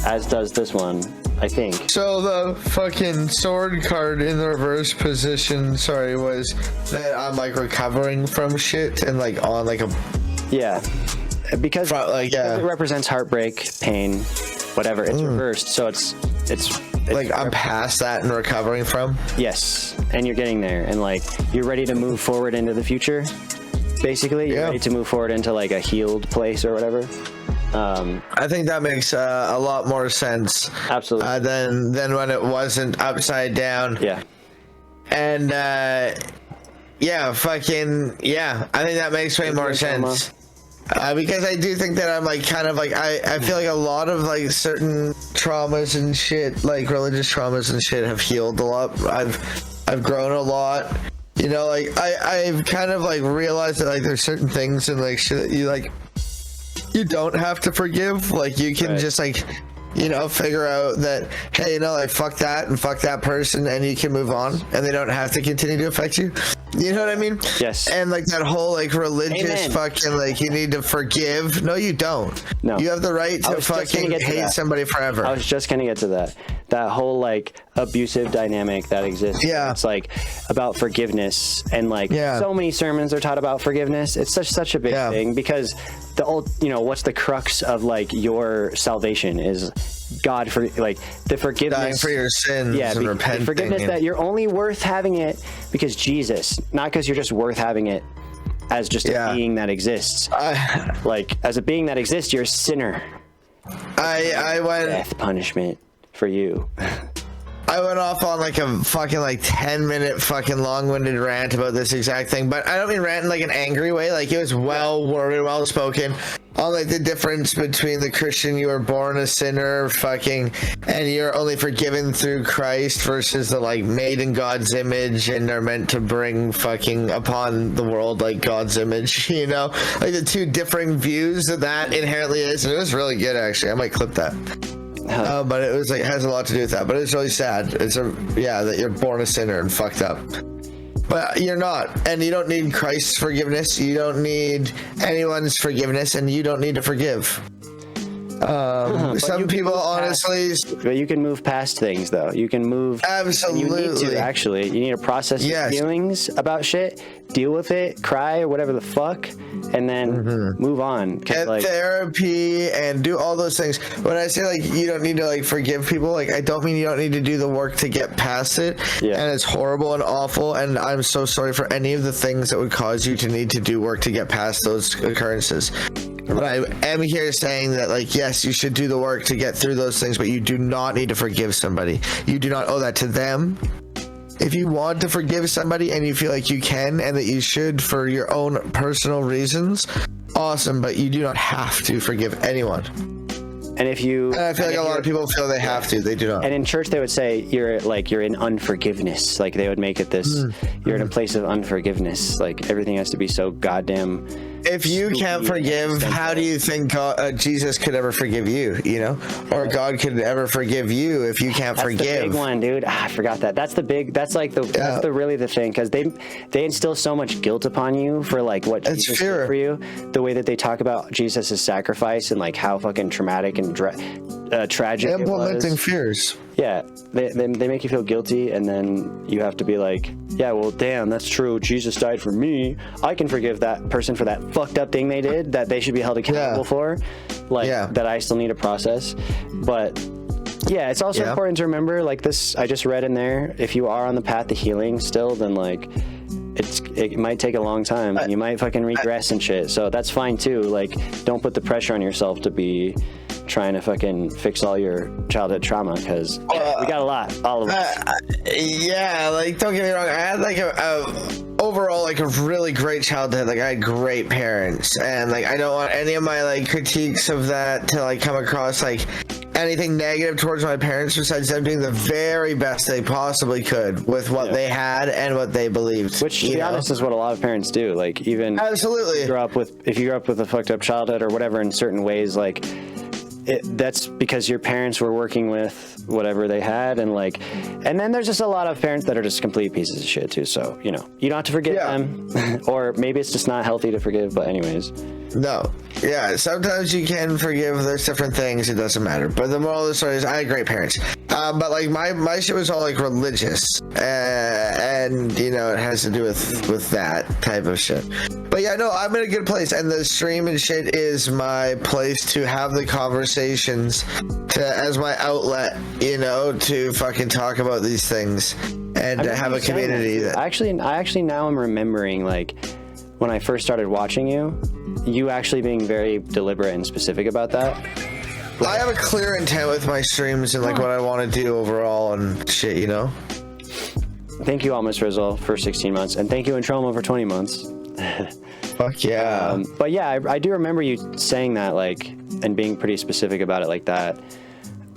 as does this one, I think. So the fucking sword card in the reverse position, was that I'm like recovering from shit and like on like a... Yeah. Because it represents heartbreak, pain, whatever. It's reversed, so it's like I'm past that and recovering from? Yes, and you're getting there, and like you're ready to move forward into the future. Basically, you're ready to move forward into like a healed place or whatever. I think that makes a lot more sense. Absolutely. Than when it wasn't upside down. Yeah. And I think that makes way more sense. Because I do think that I'm like kind of like I feel like a lot of like certain traumas and shit, like religious traumas and shit, have healed a lot. I've grown a lot. Like I've kind of like realized that like there's certain things and like shit that you don't have to forgive. Like you can just like figure out that, hey, like fuck that and fuck that person, and you can move on, and they don't have to continue to affect you. You know what I mean? Yes. And like that whole like religious fucking like you need to forgive. No, you don't. No. You have the right to fucking hate somebody forever. I was just gonna get to that. That whole like abusive dynamic that exists. Yeah. It's like about forgiveness, and like so many sermons are taught about forgiveness. It's such a big thing, because the old, what's the crux of like your salvation is God, for like the forgiveness, dying for your sins, and repenting, the forgiveness that you're only worth having it because Jesus, not because you're just worth having it as just a being that exists. Like as a being that exists, you're a sinner. I went death punishment for you. I went off on like a fucking like 10-minute fucking long-winded rant about this exact thing, but I don't mean rant in like an angry way. Like it was well worded, well spoken, on like the difference between the Christian, you were born a sinner, fucking, and you're only forgiven through Christ, versus the like made in God's image and are meant to bring fucking upon the world like God's image. Like the two differing views that inherently is, and it was really good actually. I might clip that. But it was like, it has a lot to do with that. But it's really sad. That you're born a sinner and fucked up. But you're not, and you don't need Christ's forgiveness. You don't need anyone's forgiveness, and you don't need to forgive. Some people, honestly, but you can move past things, though. You can move. Absolutely, you need to actually. You need to process your feelings about shit, deal with it, cry or whatever the fuck, and then move on. Get therapy and do all those things. When I say like you don't need to like forgive people, like I don't mean you don't need to do the work to get past it. Yeah. And it's horrible and awful, and I'm so sorry for any of the things that would cause you to need to do work to get past those occurrences. But I am here saying that, like, yes, you should do the work to get through those things, but you do not need to forgive somebody. You do not owe that to them. If you want to forgive somebody and you feel like you can and that you should for your own personal reasons, awesome, but you do not have to forgive anyone. And if you, and I feel like a lot of people feel they have to, they do not. And in church, they would say you're in unforgiveness. Like they would make it this, you're in a place of unforgiveness. Like everything has to be so goddamn. If you can't forgive, how do you think Jesus could ever forgive you? You know, or God could ever forgive you if you can't forgive? That's the big one, dude. I forgot that. That's the big. That's like that's really the thing, because they instill so much guilt upon you for like what Jesus did for you. The way that they talk about Jesus' sacrifice and like how fucking traumatic and tragic implementing it was. Fears. Yeah, they make you feel guilty, and then you have to be like, yeah, well, damn, that's true. Jesus died for me. I can forgive that person for that fucked up thing they did that they should be held accountable for. Like, that I still need to process. But, yeah, it's also important to remember, like this, I just read in there, if you are on the path to healing still, then, like, it might take a long time. You might fucking regress and shit. So that's fine, too. Like, don't put the pressure on yourself to be trying to fucking fix all your childhood trauma, because we got a lot, all of us. Like, don't get me wrong, I had like overall like a really great childhood. Like I had great parents, and like I don't want any of my like critiques of that to like come across like anything negative towards my parents, besides them doing the very best they possibly could with what they had and what they believed. Which, to be honest, is what a lot of parents do. Like, even absolutely, if you grew up with a fucked up childhood or whatever in certain ways, like that's because your parents were working with whatever they had, and like, and then there's just a lot of parents that are just complete pieces of shit too. So you know, you don't have to forgive them, or maybe it's just not healthy to forgive. But anyways, no, sometimes you can forgive. There's different things. It doesn't matter. But the moral of the story is, I had great parents. But like my shit was all like religious, and you know, it has to do with that type of shit. But yeah, no, I'm in a good place, and the stream and shit is my place to have the conversations, as my outlet, you know, to fucking talk about these things and to have a community. That I actually now I'm remembering, like, when I first started watching you actually being very deliberate and specific about that. I have a clear intent with my streams and like what I want to do overall and shit, you know. Thank you, Almas Rizzle, for 16 months, and thank you, Introma, for 20 months. Fuck yeah. But yeah, I do remember you saying that, like, and being pretty specific about it like that,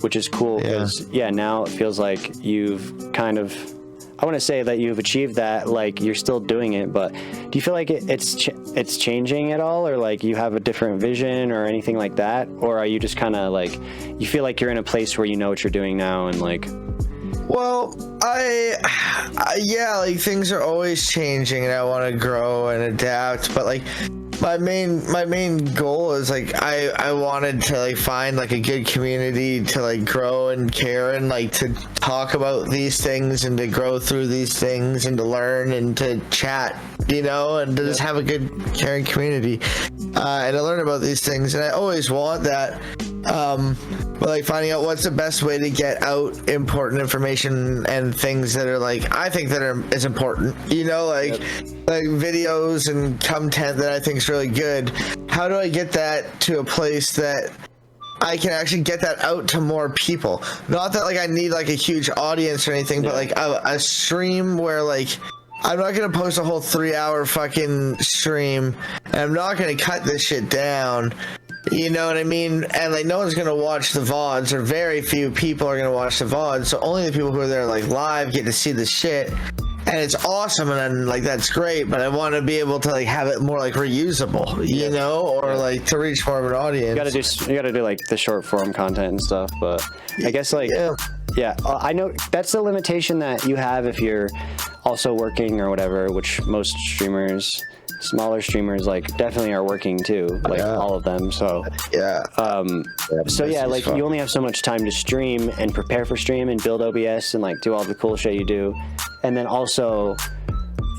which is cool, because now it feels like you've kind of, I want to say that you've achieved that, like you're still doing it, but do you feel like it's changing at all, or like you have a different vision or anything like that, or are you just kind of like, you feel like you're in a place where you know what you're doing now, and like, well, like things are always changing, and I want to grow and adapt, but like my main goal is like I wanted to like find like a good community to like grow and care and like to talk about these things and to grow through these things and to learn and to chat, you know, and to just have a good caring community and to learn about these things, and I always want that. But like finding out what's the best way to get out important information and things that are like, I think that is important, you know, like like videos and content that I think is really good. How do I get that to a place that I can actually get that out to more people? Not that like I need like a huge audience or anything, but like a stream where like I'm not gonna post a whole 3-hour fucking stream, and I'm not gonna cut this shit down. You know what I mean? And like no one's gonna watch the VODs, or very few people are gonna watch the VODs, so only the people who are there like live get to see the shit. and it's awesome, and then like that's great, but I want to be able to like have it more like reusable, you know, or like to reach more of an audience. You gotta do like the short form content and stuff, but I guess like I know that's the limitation that you have if you're also working or whatever, which most streamers, smaller streamers, like definitely are working too, like all of them. So like you only have so much time to stream and prepare for stream and build OBS and like do all the cool shit you do, and then also,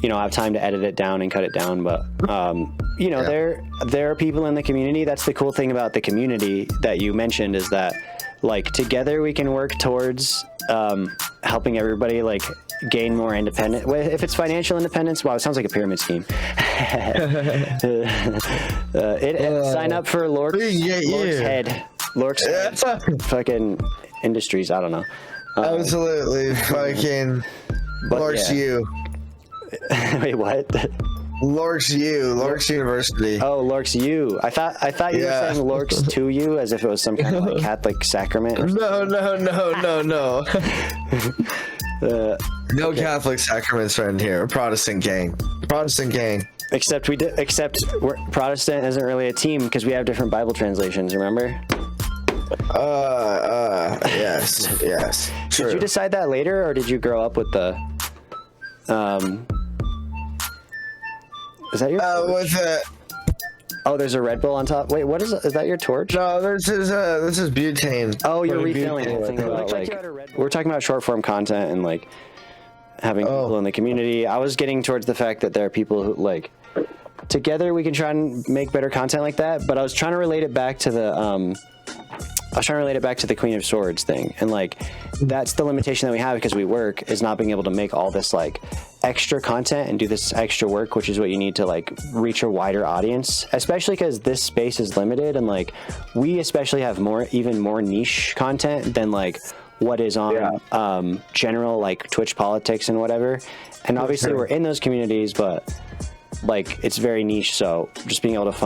you know, have time to edit it down and cut it down. But you know, there are people in the community. That's the cool thing about the community that you mentioned, is that like together we can work towards helping everybody like gain more independence. If it's financial independence, wow, it sounds like a pyramid scheme. Sign up for Lork's Head fucking Industries. I don't know. Absolutely, fucking Lork's U. Wait, what? Lork's University. Oh, Lork's U. I thought you were saying Lork's to you, as if it was some kind of like Catholic sacrament. Or no. No Catholic sacraments around here. Protestant gang. Except Protestant isn't really a team because we have different Bible translations. Remember? Yes. True. Did you decide that later, or did you grow up with the? Is that your? With the. Oh, there's a Red Bull on top. Wait, what is it? Is that your torch? No, this is butane. Oh, you're refilling it. We're talking about short form content and like having people in the community. I was getting towards the fact that there are people who like together we can try and make better content like that. But I was trying to relate it back to the Queen of Swords thing, and like that's the limitation that we have because we work, is not being able to make all this like extra content and do this extra work, which is what you need to like reach a wider audience, especially because this space is limited, and like we especially have even more niche content than like what is on general like Twitch politics and whatever. And obviously we're in those communities, but like it's very niche, so just being able to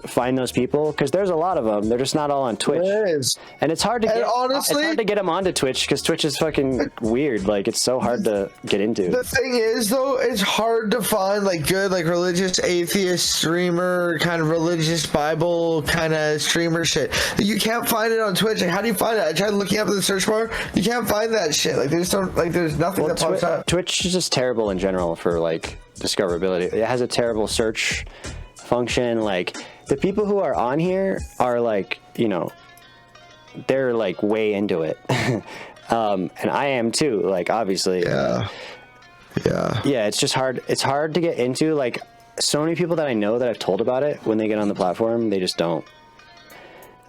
find those people, because there's a lot of them. They're just not all on Twitch. There is. And it's hard to get, honestly, it's hard to get them onto Twitch because Twitch is fucking weird. Like it's so hard to get into. The thing is though, it's hard to find like good like religious atheist streamer, kind of religious Bible kind of streamer shit. You can't find it on Twitch. Like how do you find it? I tried looking up in the search bar. You can't find that shit. Like they just don't, like there's nothing that pops up. Twitch is just terrible in general for like discoverability. It has a terrible search function. Like the people who are on here are like, you know, they're like way into it. And I am too, like obviously. Yeah, it's just hard. It's hard to get into. Like so many people that I know that I've told about it, when they get on the platform, they just don't,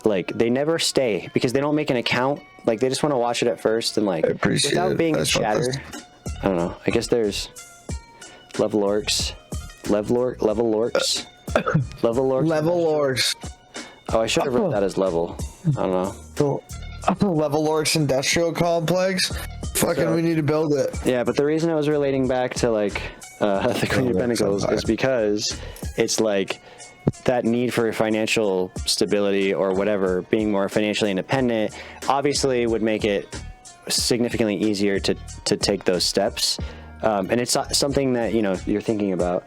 like they never stay because they don't make an account. Like they just want to watch it at first and like without being a chatter. I don't know. I guess there's LEVLHEAD. Oh, I should have wrote that as level. I don't know. LEVLHEAD Industrial Complex. Fucking, we need to build it. Yeah, but the reason I was relating back to like the Queen of Pentacles is because it's like that need for financial stability or whatever, being more financially independent, obviously would make it significantly easier to take those steps. And it's something that, you know, you're thinking about.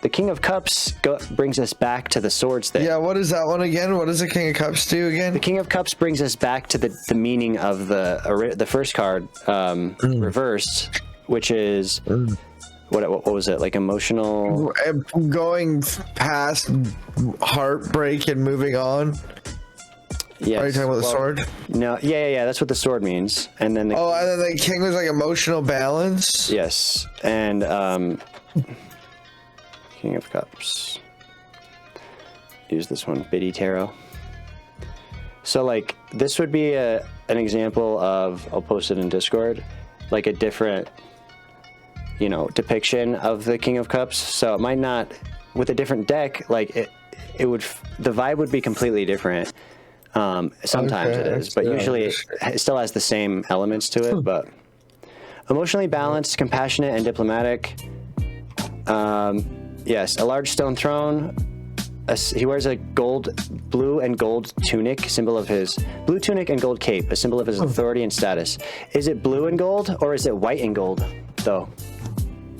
The King of Cups brings us back to the swords thing. Yeah, what is that one again? What does the King of Cups do again? The King of Cups brings us back to the meaning of the first card reversed, which is what was it, like emotional, going past heartbreak and moving on. Yeah. Are you talking about the sword? No, yeah, that's what the sword means. And then and then the king was like emotional balance. Yes, and King of Cups. Use this one, Biddy Tarot. So like this would be an example of, I'll post it in Discord, like a different, you know, depiction of the King of Cups. So it might not, with a different deck, like it would, the vibe would be completely different. Sometimes it is, but usually it still has the same elements to it. But emotionally balanced, compassionate, and diplomatic. Yes, a large stone throne. He wears a blue and gold tunic, symbol of his blue tunic and gold cape, a symbol of his authority and status. Is it blue and gold or is it white and gold though?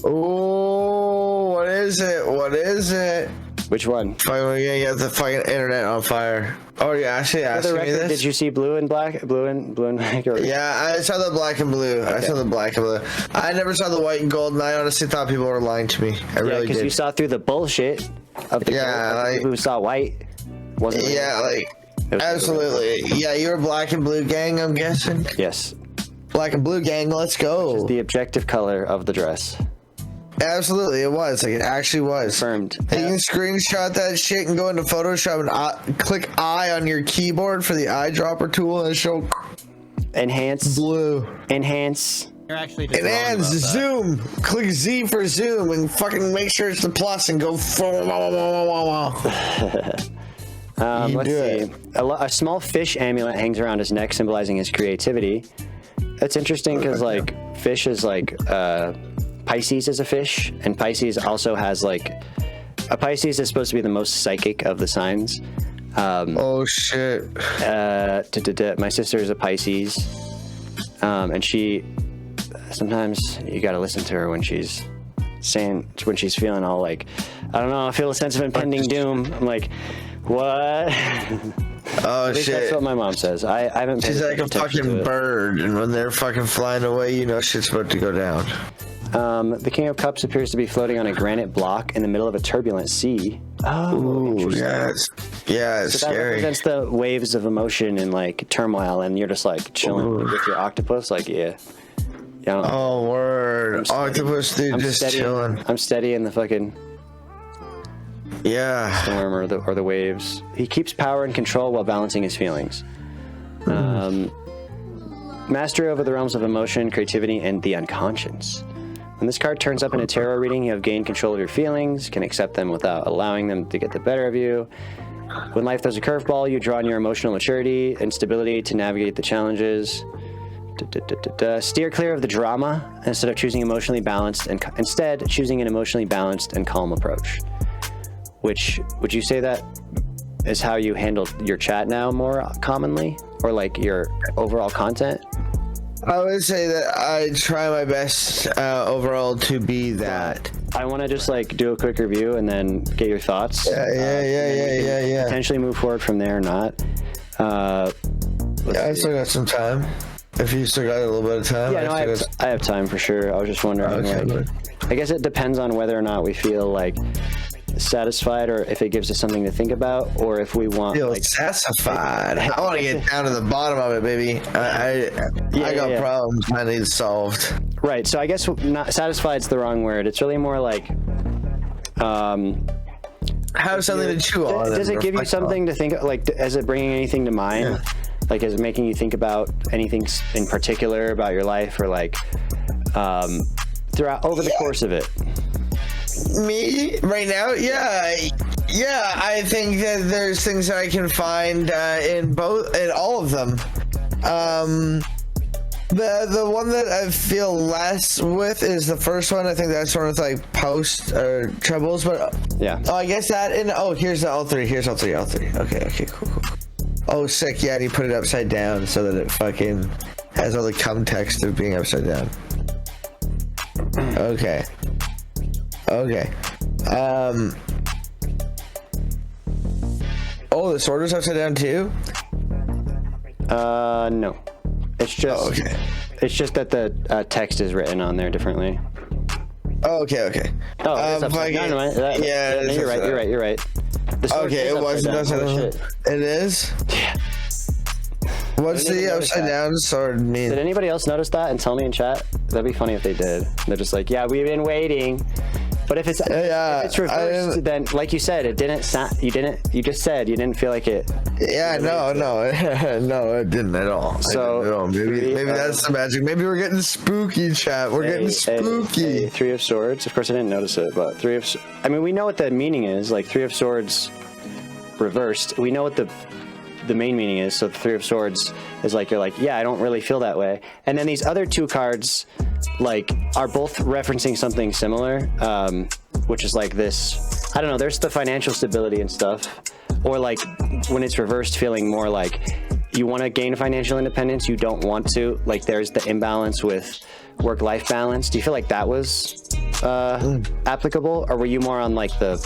Oh, what is it? What is it? Which one? Fucking, we're gonna get the fucking internet on fire. Oh, yeah, actually asking me this? Did you see blue and black? Blue and black? Or... Yeah, I saw the black and blue. Okay. I saw the black and blue. I never saw the white and gold, and I honestly thought people were lying to me. I really did. Because you saw through the bullshit of the people who saw white. Wasn't it? Yeah, like, absolutely. Yeah, you were black and blue gang, I'm guessing? Yes. Black and blue gang, let's go. Which is the objective color of the dress. Absolutely, it was. Like, it actually was. Confirmed. You can screenshot that shit and go into Photoshop and click I on your keyboard for the eyedropper tool and show enhance blue. Enhance. You're actually just enhance zoom. Click Z for zoom and fucking make sure it's the plus and go. Let's see. A small fish amulet hangs around his neck, symbolizing his creativity. It's interesting because like fish is like. Pisces is a fish, and Pisces also has like a Pisces is supposed to be the most psychic of the signs. Oh shit! My sister is a Pisces, and she sometimes you got to listen to her when she's feeling all like, I don't know, I feel a sense of impending doom. I'm like, what? Oh shit! That's what my mom says. I haven't. She's like a fucking bird, and when they're fucking flying away, you know shit's about to go down. The King of Cups appears to be floating on a granite block in the middle of a turbulent sea. Oh, yes. Yeah, it's so that scary. represents the waves of emotion and like turmoil, and you're just like chilling with your octopus, like yeah. Oh word, octopus dude, just chilling. I'm steady in the fucking storm or the waves. He keeps power and control while balancing his feelings. Mastery over the realms of emotion, creativity, and the unconscious. When this card turns up in a tarot reading, you have gained control of your feelings, can accept them without allowing them to get the better of you. When life throws a curveball, you draw on your emotional maturity and stability to navigate the challenges. Steer clear of the drama instead of choosing emotionally balanced and instead choosing an emotionally balanced and calm approach. Which would you say that is how you handle your chat now more commonly, or like your overall content? I would say that I try my best overall to be that. I want to just like do a quick review and then get your thoughts. Yeah. Potentially move forward from there or not. I still got some time. If you still got a little bit of time. Yeah, no, I have time for sure. I was just wondering, I guess it depends on whether or not we feel like satisfied, or if it gives us something to think about, or if we want like satisfied. I want to get down to the bottom of it, baby. I got problems I need solved. Right. So I guess not satisfied is the wrong word. It's really more like have something to chew on. Does it give you something to think? Like, is it bringing anything to mind? Yeah. Like, is it making you think about anything in particular about your life, or like throughout over the course of it? Me right now, I think that there's things that I can find in all of them. The one that I feel less with is the first one. I think that's one with like post or troubles, but I guess that here's all three. Okay, cool. Oh, sick. Yeah, and you put it upside down so that it fucking has all the context of being upside down. Okay. Oh, the sword is upside down too? No. It's just it's just that the text is written on there differently. Oh, okay. Oh, it's upside down. You're right. Okay, it wasn't upside down. It is? Yeah. What's the upside down sword mean? Did anybody else notice that and tell me in chat? That'd be funny if they did. They're just like, yeah, we've been waiting. But if it's reversed, then like you said, it didn't sound. You just said you didn't feel like it. Yeah, no, it didn't at all. So maybe that's the magic. Maybe we're getting spooky, chat. We're getting spooky. Three of Swords. Of course, I didn't notice it, but I mean, we know what the meaning is. Like Three of Swords reversed. We know what the main meaning is. So the Three of Swords is like, you're like, yeah, I don't really feel that way. And then these other two cards like are both referencing something similar, which is like this, I don't know, there's the financial stability and stuff, or like when it's reversed, feeling more like you want to gain financial independence, you don't want to, like there's the imbalance with work-life balance. Do you feel like that was applicable, or were you more on like the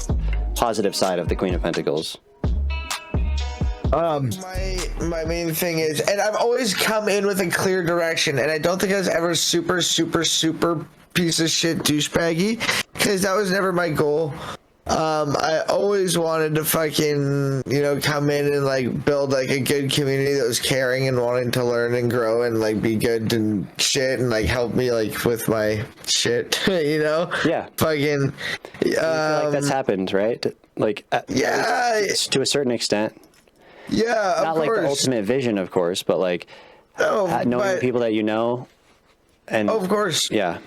positive side of the Queen of Pentacles? My main thing is, and I've always come in with a clear direction, and I don't think I was ever super piece of shit douchebaggy, because that was never my goal. I always wanted to fucking, you know, come in and like build like a good community that was caring and wanting to learn and grow and like be good and shit and like help me like with my shit, you know? Yeah. Fucking. I feel like that's happened, right? Like, yeah. To a certain extent. Yeah, Not like the ultimate vision, of course, but like knowing people that you know, and of course, yeah.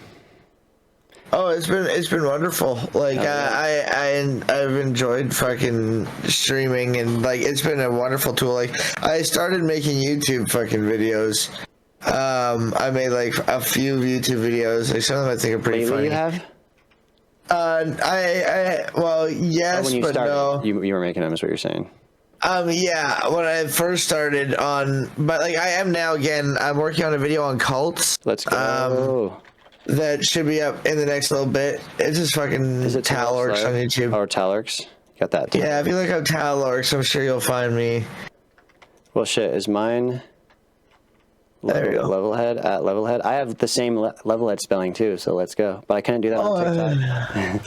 Oh, it's been wonderful. Like I've enjoyed fucking streaming, and like it's been a wonderful tool. Like I started making YouTube fucking videos. I made like a few YouTube videos. Like some of them I think are pretty funny. You have? Well, yes, when you but started, no. You were making them, is what you're saying. Yeah, when I first started on, but like I am now again. I'm working on a video on cults. Let's go. That should be up in the next little bit. It's just fucking TALORX on YouTube. Or TALORX? Got that too. Yeah, if you look up TALORX, I'm sure you'll find me. Well, shit, is mine LEVLHEAD at LEVLHEAD? I have the same LEVLHEAD spelling too, so let's go. But I couldn't do that on TikTok.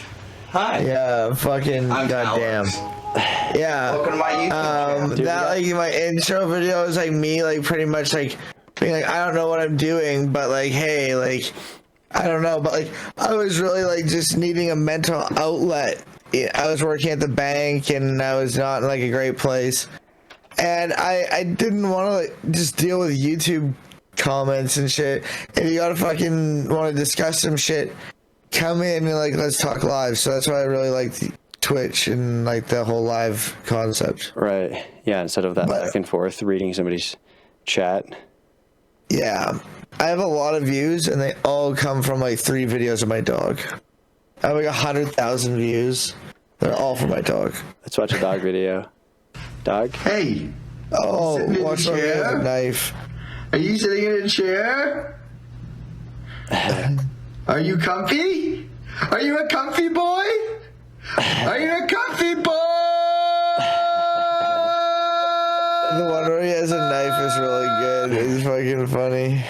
Hi. Yeah, fucking goddamn. Yeah. Welcome to my YouTube channel. That like my intro video is like me like pretty much like being like I don't know what I'm doing, but like hey, like I don't know, but like I was really like just needing a mental outlet. I was working at the bank and I was not in like a great place, and I didn't want to like just deal with YouTube comments and shit. If you gotta fucking want to discuss some shit, come in and like let's talk live. So that's why I really liked Twitch and like the whole live concept. Right. Yeah. Instead of that back and forth reading somebody's chat. Yeah. I have a lot of views, and they all come from like 3 videos of my dog. I have like 100,000 views. They're all for my dog. Let's watch a dog video. Dog? Hey. Oh, watch my video with a knife. Are you sitting in a chair? Are you comfy? Are you a comfy boy? Are you a comfy boy? The one where he has a knife is really good. It's fucking funny.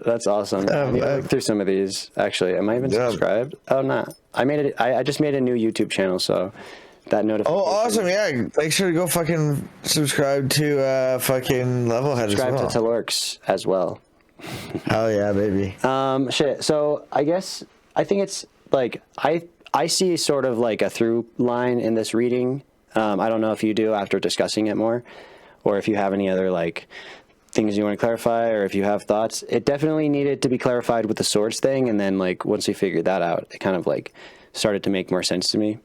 That's awesome. I need to look through some of these. Actually, am I even subscribed? Oh, no. I just made a new YouTube channel, so that notification. Oh, awesome! Yeah, make sure to go fucking subscribe to fucking LEVLHEAD. Subscribe to TALORX as well. Hell yeah, baby. Shit. So I think it's like I see sort of like a through line in this reading. I don't know if you do after discussing it more, or if you have any other like things you want to clarify, or if you have thoughts. It definitely needed to be clarified with the swords thing, and then like once we figured that out, it kind of like started to make more sense to me.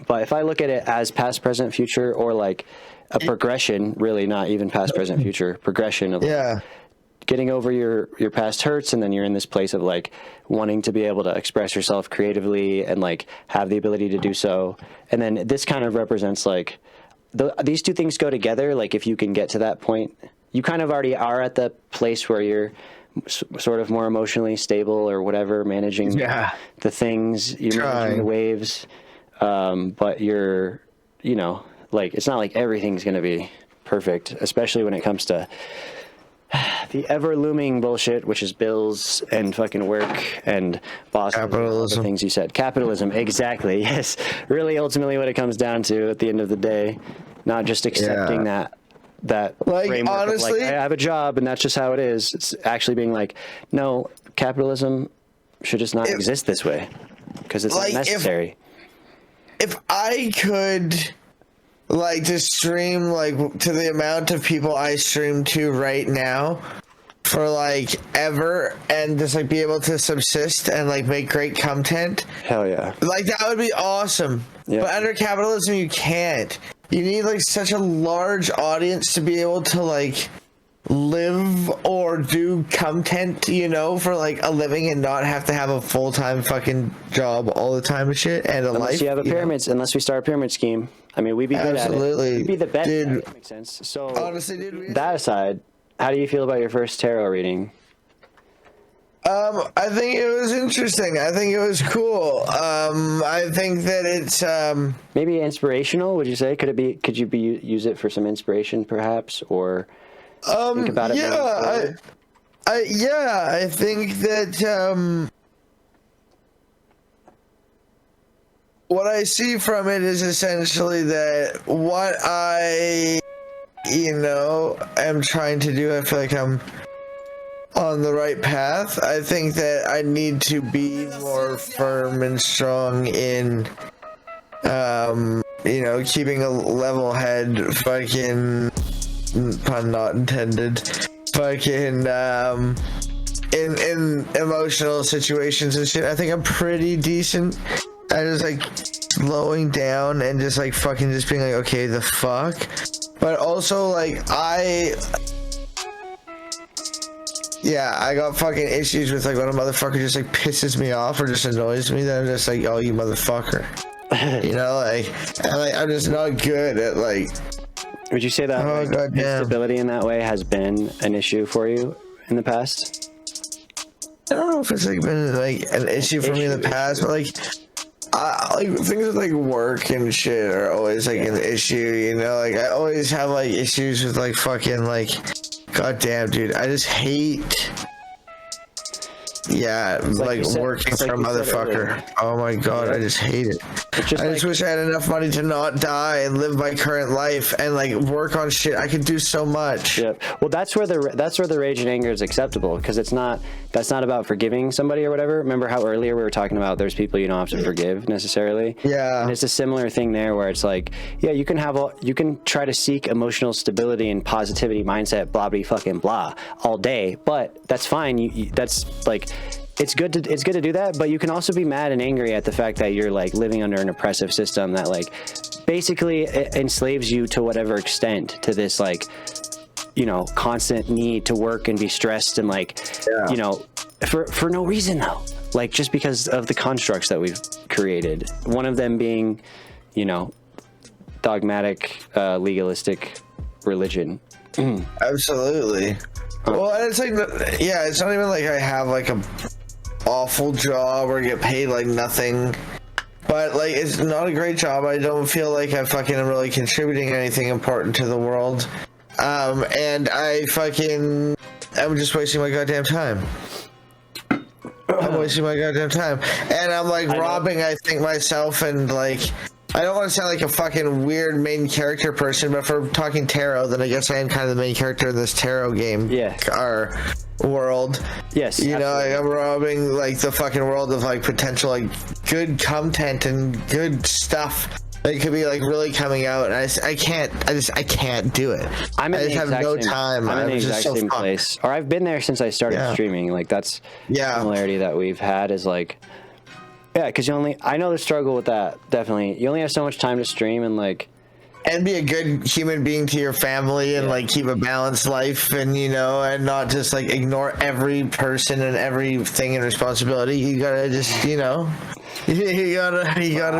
But if I look at it as past, present, future, or like a progression, really not even past, present, future, progression of like, getting over your past hurts, and then you're in this place of like wanting to be able to express yourself creatively and like have the ability to do so. And then this kind of represents like these two things go together. Like if you can get to that point, you kind of already are at the place where you're sort of more emotionally stable or whatever, managing the things, you're managing the waves. But you're, you know, like, it's not like everything's going to be perfect, especially when it comes to the ever looming bullshit, which is bills and fucking work and bosses. Capitalism. And all the things you said. Capitalism. Exactly. Yes. Really ultimately what it comes down to at the end of the day, not just accepting that like, framework honestly, of like, I have a job and that's just how it is. It's actually being like, no, capitalism should just not exist this way because it's like, not necessary. If I could like just stream like to the amount of people I stream to right now for like ever and just like be able to subsist and like make great content. Hell yeah. Like that would be awesome. Yep. But under capitalism you can't. You need like such a large audience to be able to like live or do content, you know, for like a living and not have to have a full-time fucking job all the time and shit and unless life. You have a pyramid, unless we start a pyramid scheme. I mean, we'd be good at it. We'd be the best. Dude, that makes sense. So honestly, dude, that aside, how do you feel about your first tarot reading? I think it was interesting. I think it was cool. I think that it's maybe inspirational. Would you say? Could you use it for some inspiration, perhaps, or think about it? Yeah, I think that what I see from it is essentially that what I, am trying to do. I feel like I'm on the right path. I think that I need to be more firm and strong in, keeping a level head, fucking, pun not intended, fucking, in emotional situations and shit. I think I'm pretty decent. I just like slowing down and just like fucking just being like, okay, the fuck. But also like I got fucking issues with like when a motherfucker just like pisses me off or just annoys me. Then I'm just like, oh, you motherfucker. I'm just not good at like. Would you say that instability in that way has been an issue for you in the past? I don't know if it's like been like an issue for me in the past, but like things with like work and shit are always like an issue, like I always have like issues with like fucking like, goddamn dude, I just hate working for a motherfucker. Oh my god, I just hate it. I just wish I had enough money to not die and live my current life and like work on shit. I could do so much. Yeah. Well, that's where the rage and anger is acceptable, because that's not about forgiving somebody or whatever. Remember how earlier we were talking about there's people you don't have to forgive necessarily. Yeah. And it's a similar thing there where it's like, yeah, you can try to seek emotional stability and positivity mindset, blah blah fucking blah all day, but that's fine. That's like. It's good to do that, but you can also be mad and angry at the fact that you're like living under an oppressive system that like basically enslaves you to whatever extent to this like, constant need to work and be stressed and like, for no reason though, like just because of the constructs that we've created. One of them being, dogmatic, legalistic religion. Absolutely. Well, and it's like, it's not even like I have like a awful job or get paid like nothing, but like it's not a great job. I don't feel like I fucking am really contributing anything important to the world, and I'm just wasting my goddamn time. I'm wasting my goddamn time, and I'm like robbing, I think, myself, and like I don't want to sound like a fucking weird main character person, but if we're talking tarot, then I guess I am kind of the main character in this tarot game. Yeah. Our world. Yes. Like I'm robbing like the fucking world of like potential like good content and good stuff that could be like really coming out, and I can't do it. I just have no time. I'm in the exact same place, or I've been there since I started streaming. Like that's the similarity that we've had is like. Yeah, because I know the struggle with that, definitely. You only have so much time to stream and, like... And be a good human being to your family and, like, keep a balanced life and, and not just, like, ignore every person and everything and responsibility. You gotta just, you gotta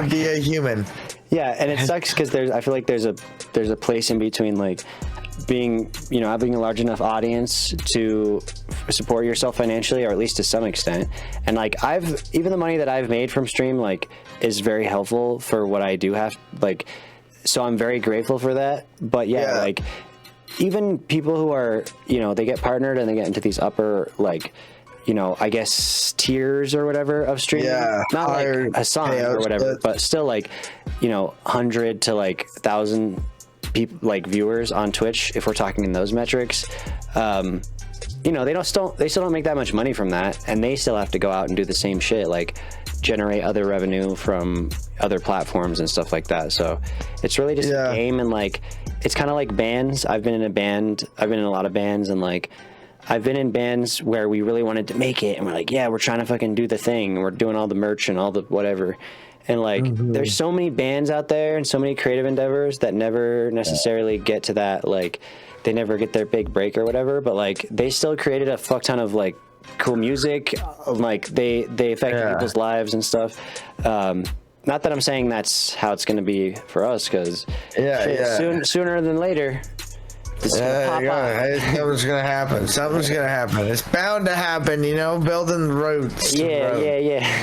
be a human. Yeah, and it sucks because I feel like there's a place in between, like, being, having a large enough audience to support yourself financially, or at least to some extent. And like even the money that I've made from stream like is very helpful for what I do have, like, so I'm very grateful for that. But like even people who are, they get partnered and they get into these upper, like, I guess tiers or whatever of streaming. Yeah, not like a song or whatever, but still like, 100 to like 1,000 people, like viewers on Twitch, if we're talking in those metrics, they still don't make that much money from that, and they still have to go out and do the same shit, like generate other revenue from other platforms and stuff like that. So it's really just a game, and like it's kind of like bands. I've been in a lot of bands, and like I've been in bands where we really wanted to make it, and we're like, yeah, we're trying to fucking do the thing, and we're doing all the merch and all the whatever. And like, there's so many bands out there and so many creative endeavors that never necessarily get to that, like, they never get their big break or whatever, but like, they still created a fuck ton of like cool music. Like they affected people's lives and stuff. Not that I'm saying that's how it's going to be for us, because sooner than later, It's gonna pop off. Something's gonna happen. Something's gonna happen. It's bound to happen, you know, building the roads. Yeah.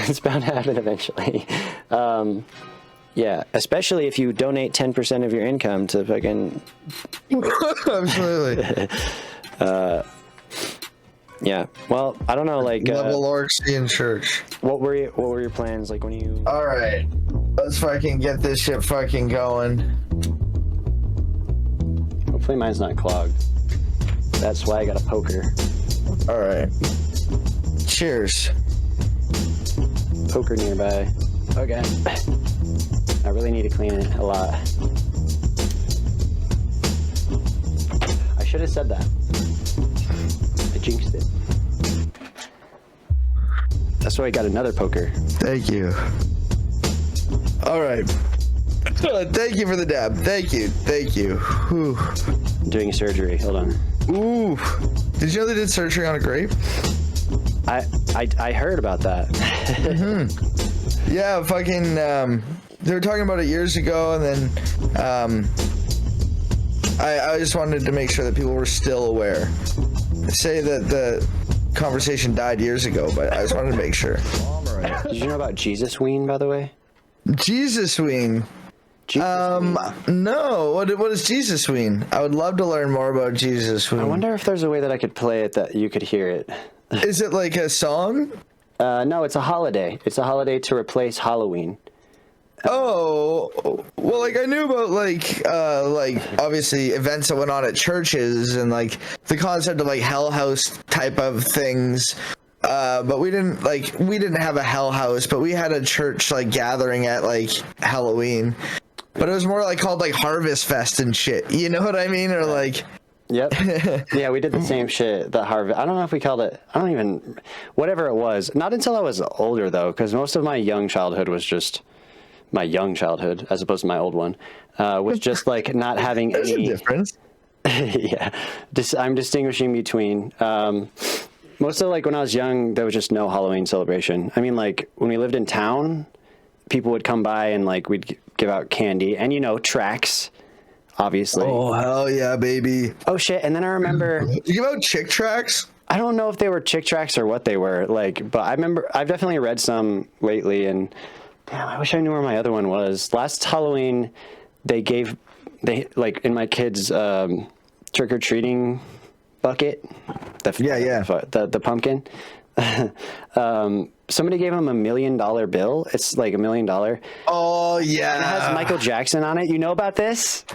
It's bound to happen eventually. Yeah, especially if you donate 10% of your income to fucking. Absolutely. Yeah. Well, I don't know. Like, LEVLHEAD church. What were your plans? Like, when you? All right, let's fucking get this shit fucking going. Hopefully, mine's not clogged. That's why I got a poker. All right. Cheers. Poker nearby. Okay. I really need to clean it a lot. I should have said that. I jinxed it. That's why I got another poker. Thank you. All right. Thank you for the dab. Thank you. Whew. I'm doing surgery. Hold on. Ooh. Did you know they did surgery on a grape? I heard about that. Yeah, fucking, they were talking about it years ago, and then, I just wanted to make sure that people were still aware. They say that the conversation died years ago, but I just wanted to make sure. Did you know about Jesusween, by the way? Jesusween? No. What is Jesusween? I would love to learn more about Jesusween. I wonder if there's a way that I could play it that you could hear it. Is it like a song? No, it's a holiday. It's a holiday to replace Halloween. Oh, well, like I knew about like obviously events that went on at churches and like the concept of like hell house type of things. But we didn't have a hell house, but we had a church like gathering at like Halloween. But it was more like called like Harvest Fest and shit. You know what I mean? Or like. Yep. Yeah, we did the same shit. The harvest. I don't know if we called it. I don't even. Whatever it was. Not until I was older though, because most of my young childhood was just my young childhood, as opposed to my old one, was just like not having There's any a difference. Yeah, I'm distinguishing between. Most of like when I was young, there was just no Halloween celebration. I mean, like when we lived in town, people would come by and like we'd give out candy and tracks. Obviously. Oh, hell yeah, baby. Oh, shit. And then I remember... Did you give out chick tracks? I don't know if they were chick tracks or what they were, like, but I remember... I've definitely read some lately, and... Damn, I wish I knew where my other one was. Last Halloween, they like, in my kids' trick-or-treating bucket... The pumpkin... somebody gave him $1 million bill. It's like $1 million. Oh, yeah. And it has Michael Jackson on it. You know about this?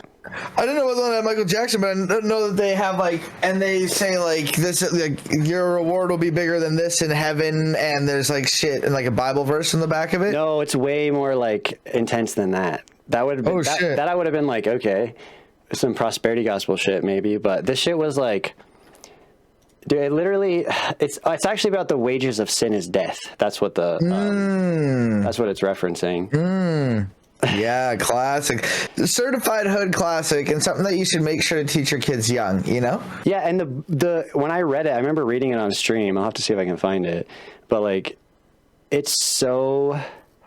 I don't know whether it had Michael Jackson, but I know that they have like, and they say like this, like your reward will be bigger than this in heaven, and there's like shit and like a Bible verse in the back of it. No, it's way more like intense than that. That would have been that I would have been like, okay, some prosperity gospel shit maybe, but this shit was like, dude, it literally, it's actually about the wages of sin is death. That's what the that's what it's referencing. Yeah, classic. Certified hood classic, and something that you should make sure to teach your kids young, you know? Yeah, and the when I read it, I remember reading it on stream. I'll have to see if I can find it. But like, it's so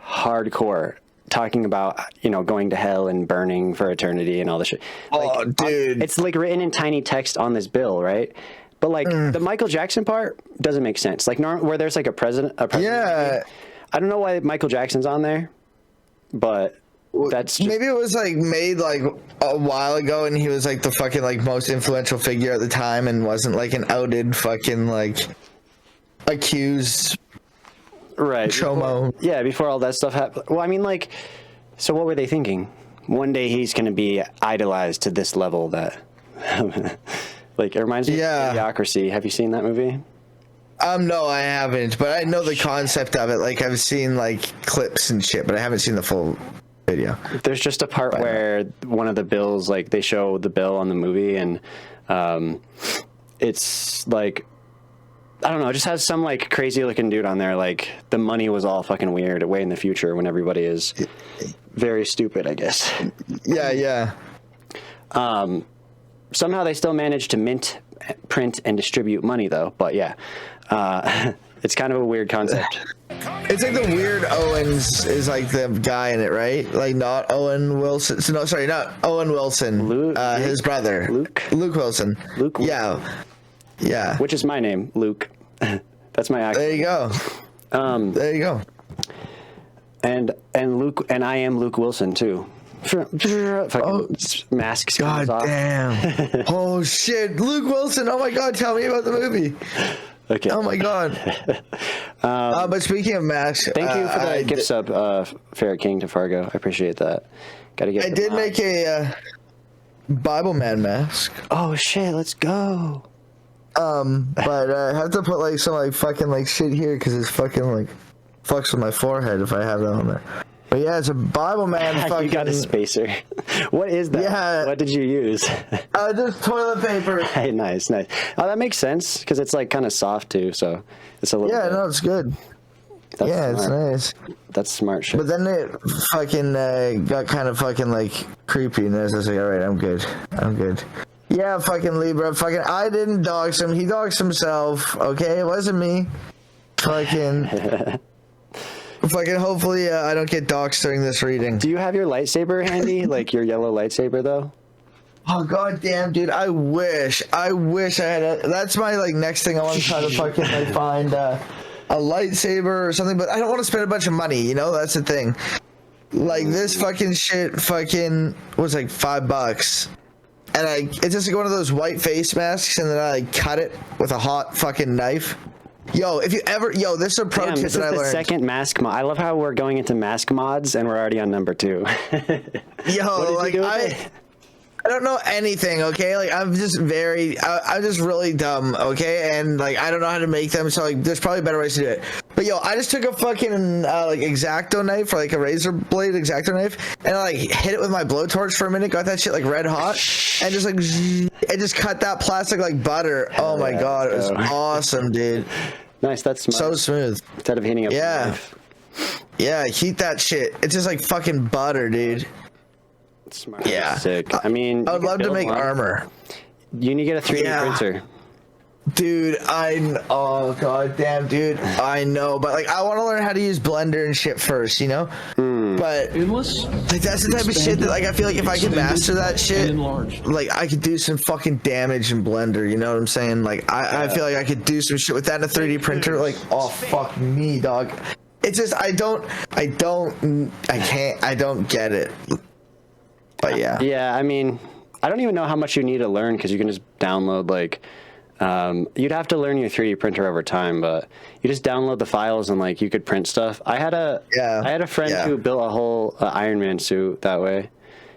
hardcore talking about, going to hell and burning for eternity and all this shit. Like, dude. It's like written in tiny text on this bill, right? But like the Michael Jackson part doesn't make sense. Like where there's like a president. Yeah. I don't know why Michael Jackson's on there, but that's just... Maybe it was like made like a while ago, and he was like the fucking like most influential figure at the time, and wasn't like an outed fucking like accused right chomo. Before all that stuff happened. Well, I mean, like, so what were they thinking? One day he's going to be idolized to this level that, like, it reminds me of Idiocracy. Have you seen that movie? No, I haven't, but I know the concept of it. Like, I've seen like clips and shit, but I haven't seen the full video. There's just a part where one of the bills, like, they show the bill on the movie, and it's like, I don't know, it just has some like crazy looking dude on there. Like, the money was all fucking weird way in the future when everybody is very stupid, I guess. Yeah. Somehow they still managed to mint, print, and distribute money, though. But yeah, It's kind of a weird concept. It's like the weird Owens is like the guy in it, right? Like not Owen Wilson. So, no, sorry, not Owen Wilson. Luke, his brother. Luke Wilson. Luke. Yeah. Which is my name, Luke. That's my accent. There you go. There you go. And Luke, and I am Luke Wilson too. Masks. God off. damn. Oh shit, Luke Wilson. Oh my God, tell me about the movie. Okay. Oh my God. But speaking of masks, thank you for the gift sub, Ferret King to Fargo. I appreciate that. Gotta get. I did make a Bible Man mask. Oh shit, let's go. But I have to put like some like fucking like shit here because it's fucking like fucks with my forehead if I have that on there. But yeah, it's a Bible Man fucking... You got a spacer. What is that? Yeah. What did you use? Just toilet paper. Hey, nice. Oh, that makes sense, because it's, like, kind of soft, too, so it's a little Yeah, bit... no, it's good. That's yeah, smart. it's nice. That's smart shit. But then it fucking got kind of fucking, like, creepy, and I was like, alright, I'm good. Yeah, fucking Libra, I didn't dox him. He doxed himself, okay? It wasn't me. Fucking... hopefully I don't get doxxed during this reading. Do you have your lightsaber handy? Like your yellow lightsaber, though? Oh, goddamn, dude. I wish I had a... That's my, like, next thing I want to try to fucking, like, find a lightsaber or something, but I don't want to spend a bunch of money, you know? That's the thing. Like, this fucking shit fucking was, like, $5. And it's just like one of those white face masks, and then I, like, cut it with a hot fucking knife. Yo, if you ever... Yo, this is a pro tip that I learned. This is the second mask mod. I love how we're going into mask mods, and we're already on number 2. Yo, like, I don't know anything, okay? Like, I'm just I'm just really dumb, okay? And, like, I don't know how to make them, so, like, there's probably better ways to do it. But, yo, I just took a fucking, like, X-Acto knife, or, like, a razor blade X-Acto knife, and I, like, hit it with my blowtorch for a minute, got that shit, like, red hot, and just, like, it just cut that plastic like butter. Oh, my God, it was awesome, dude. Nice, that's smart. So smooth. Instead of heating up the knife. Yeah, heat that shit. It's just like fucking butter, dude. Smart. Yeah. Sick. I mean, I would love to make armor. You need to get a 3D printer. Dude, oh god damn, dude, I know, but like I want to learn how to use Blender and shit first, you know. But like that's the type of shit that like I feel like if I could master that shit, like I could do some fucking damage in Blender. You know what I'm saying? Like I feel like I could do some shit with that in a 3D printer. Like oh fuck me, dog. It's just I don't get it. But yeah. Yeah, I mean, I don't even know how much you need to learn because you can just download like. You'd have to learn your 3D printer over time, but you just download the files and like you could print stuff. I had a friend who built a whole Iron Man suit that way.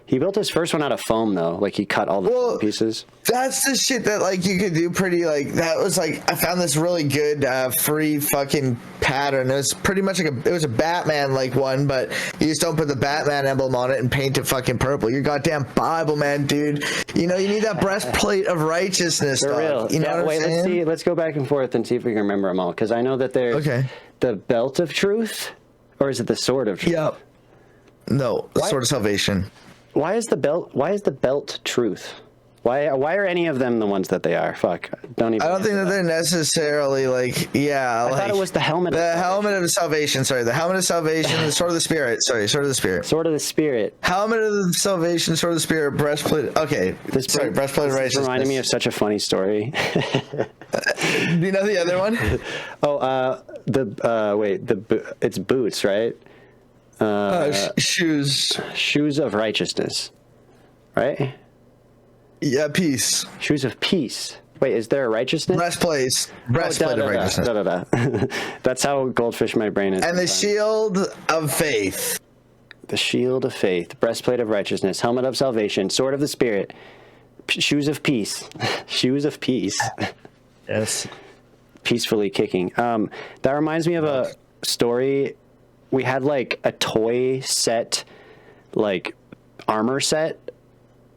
He built his first one out of foam though, like he cut all the pieces. That's the shit that like you could do pretty like that was like I found this really good free fucking pattern. It was pretty much like it was a Batman like one, but you just don't put the Batman emblem on it and paint it fucking purple. You're goddamn Bible man, dude. You know you need that breastplate of righteousness. For real. You know what I'm saying? Let's see. Let's go back and forth and see if we can remember them all because I know that there's the belt of truth, or is it the sword of truth? Yep. No, the sword of salvation. Why is the belt truth? Why are any of them the ones that they are? Fuck. Don't even. I don't think that they're necessarily like I thought it was the helmet. The helmet of salvation. Sorry, the helmet of salvation. The sword of the spirit. Sorry, sword of the spirit. Sword of the spirit. Helmet of the salvation. Sword of the spirit. Breastplate. Okay. Breastplate of righteousness. Reminded me of such a funny story. Do you know the other one? It's boots, right? Shoes of righteousness, right? Yeah, peace. Shoes of peace. Wait, is there a righteousness? Breastplate of righteousness. That's how goldfish my brain is. And the shield of faith. The shield of faith, breastplate of righteousness, helmet of salvation, sword of the spirit, shoes of peace. Shoes of peace. Yes. Peacefully kicking. That reminds me of a story. We had like a toy set, like armor set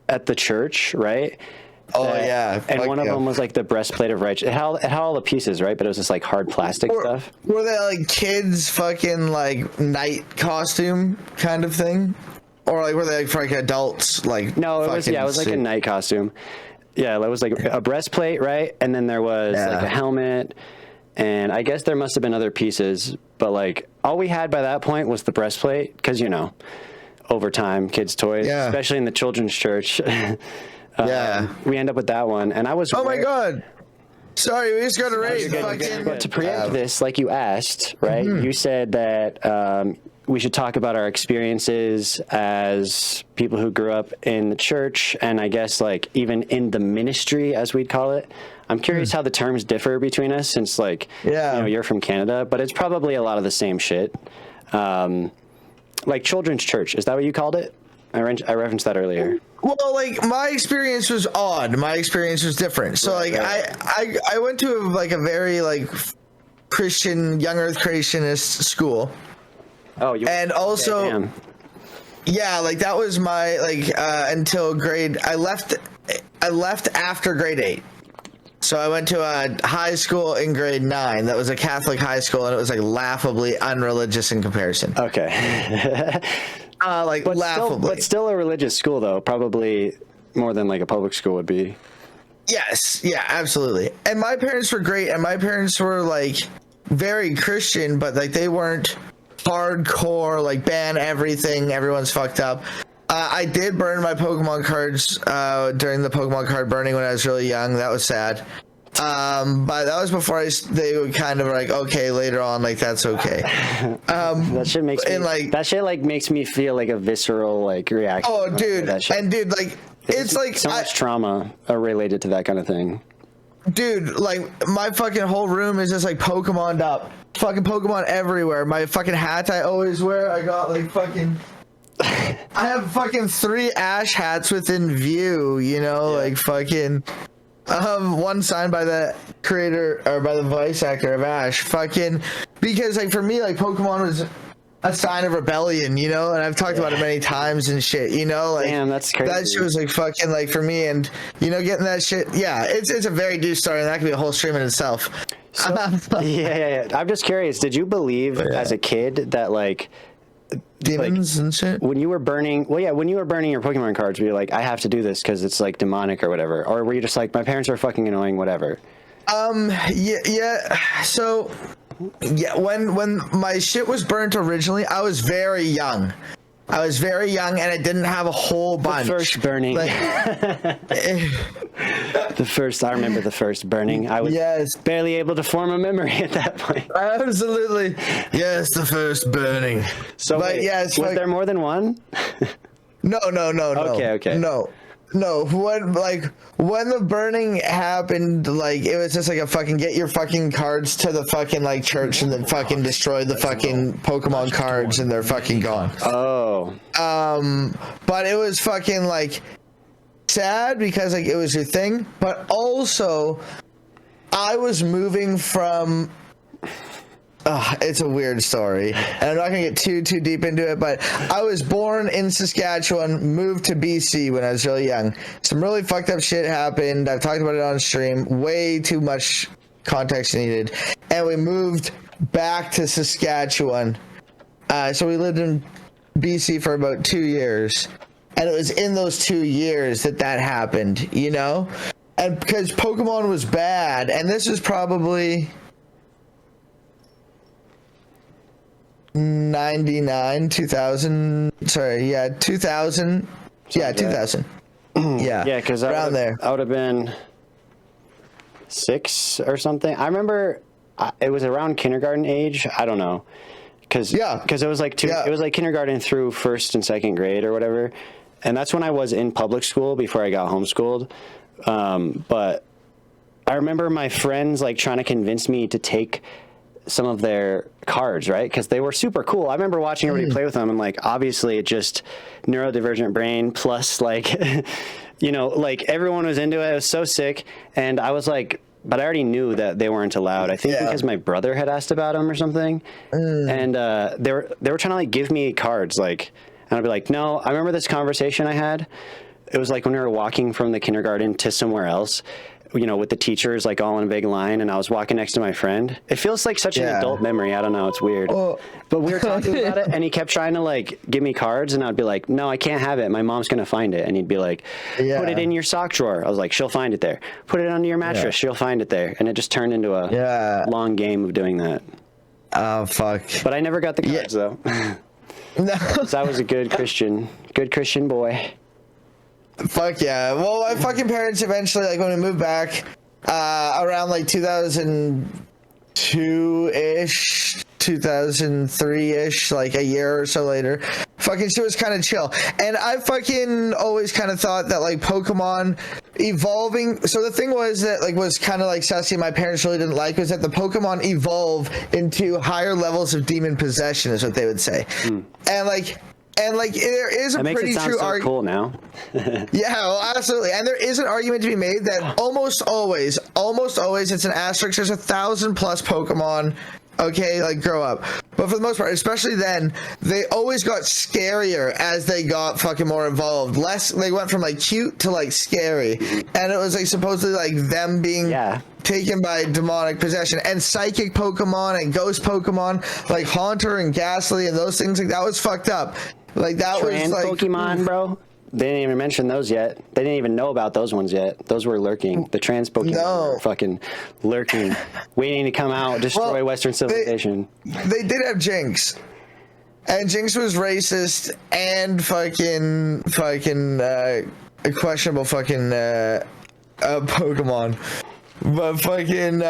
at the church, right? And one of them was like the breastplate of righteousness. It had all the pieces, right? But it was just like hard plastic stuff. Were they like kids fucking like night costume kind of thing? Or like were they like for like adults like No, it was like a night costume. Yeah, it was like a breastplate, right? And then there was like a helmet And I guess there must have been other pieces, but like all we had by that point was the breastplate, because over time, kids' toys, especially in the children's church. We end up with that one, and I was. Oh my god! Sorry, we just got a raid. But to preempt this, like you asked, right? You said that we should talk about our experiences as people who grew up in the church, and I guess like even in the ministry, as we'd call it. I'm curious how the terms differ between us, since like you're from Canada, but it's probably a lot of the same shit. Like children's church, is that what you called it? I referenced that earlier. Well, like my experience was odd. My experience was different. So like I went to like a very like Christian, young Earth creationist school. Oh, and also, like that was my like until grade. I left after grade 8. So I went to a high school in grade 9 that was a Catholic high school, and it was like laughably unreligious in comparison. Okay. But laughably. But still a religious school, though. Probably more than like a public school would be. Yes. Yeah, absolutely. And my parents were great, and my parents were like very Christian, but like they weren't hardcore, like ban everything, everyone's fucked up. I did burn my Pokemon cards during the Pokemon card burning when I was really young. That was sad. But that was before they were kind of like, okay, later on, like that's okay. That shit makes me like that shit like makes me feel like a visceral like reaction. Oh, dude, and dude, like it's like so much trauma related to that kind of thing. Dude, like my fucking whole room is just like Pokemon'd up. Fucking Pokemon everywhere. My fucking hat I always wear. I got like fucking. I have fucking 3 Ash hats within view, like fucking one signed by the creator or by the voice actor of Ash, fucking, because like for me, like Pokemon was a sign of rebellion, and I've talked about it many times and shit, like damn, that's crazy. That shit was like fucking like for me, and getting that shit, it's a very deep story, and that could be a whole stream in itself. So, yeah. I'm just curious, did you believe as a kid that like demons and shit when you were burning your Pokemon cards, were you like, I have to do this because it's like demonic or whatever, or were you just like, my parents are fucking annoying, whatever? So when my shit was burnt originally, I was very young, and I didn't have a whole bunch. The first burning. I remember the first burning. I was barely able to form a memory at that point. Absolutely. Yes, the first burning. So, but was there more than one? No. Okay. No, when the burning happened, like it was just like a fucking get your fucking cards to the fucking like church and then fucking destroy the fucking Pokemon cards and they're fucking gone. Oh. But it was fucking like sad because like it was your thing, but also I was moving from it's a weird story, and I'm not gonna get too deep into it, but I was born in Saskatchewan, moved to BC when I was really young. Some really fucked up shit happened. I've talked about it on stream. Way too much context needed. And we moved back to Saskatchewan. So we lived in BC for about 2 years. And it was in those 2 years that happened, And because Pokemon was bad, and this was probably 99, 2000, 2000. Yeah, 2000. Yeah, because around there. I would have been 6 or something. I remember it was around kindergarten age. I don't know. Because it was like it was like kindergarten through 1st and 2nd grade or whatever. And that's when I was in public school before I got homeschooled. But I remember my friends like trying to convince me to take some of their cards, right? Because they were super cool. I remember watching everybody play with them, and like obviously it just neurodivergent brain plus like like everyone was into it. It was so sick, and I was like, but I already knew that they weren't allowed. I think because my brother had asked about them or something, and they were trying to like give me cards, like, and I'd be like, no. I remember this conversation I had it was like when we were walking from the kindergarten to somewhere else, you know, with the teachers like all in a big line, and I was walking next to my friend. It feels like such an adult memory. I don't know. It's weird. But we were talking about it, and he kept trying to like give me cards, and I'd be like, no, I can't have it. My mom's going to find it. And he'd be like, put it in your sock drawer. I was like, she'll find it there. Put it under your mattress. She'll find it there. And it just turned into a long game of doing that. Oh, fuck. But I never got the cards though. No. So I was a good Christian boy. Fuck yeah. Well, my fucking parents eventually, like when we moved back, around like 2002-ish, 2003-ish, like a year or so later, fucking shit was kind of chill. And I fucking always kind of thought that like Pokemon evolving, so the thing was that like was kind of like sussy, my parents really didn't like, was that the Pokemon evolve into higher levels of demon possession is what they would say. And like there is a pretty true argument. Cool now. Yeah, well, absolutely. And there is an argument to be made that almost always it's an asterisk. There's 1,000+ Pokemon. Okay, like grow up. But for the most part, especially then, they always got scarier as they got fucking more involved. They went from like cute to like scary. And it was like supposedly like them being taken by demonic possession. And psychic Pokemon and ghost Pokemon, like Haunter and Ghastly and those things, like that was fucked up. Like that was like Pokemon, bro. They didn't even mention those yet. They didn't even know about those ones yet. Those were lurking. The trans Pokemon were fucking lurking, waiting to come out, destroy Western civilization. They did have Jinx. And Jinx was racist and fucking questionable fucking Pokemon. But fucking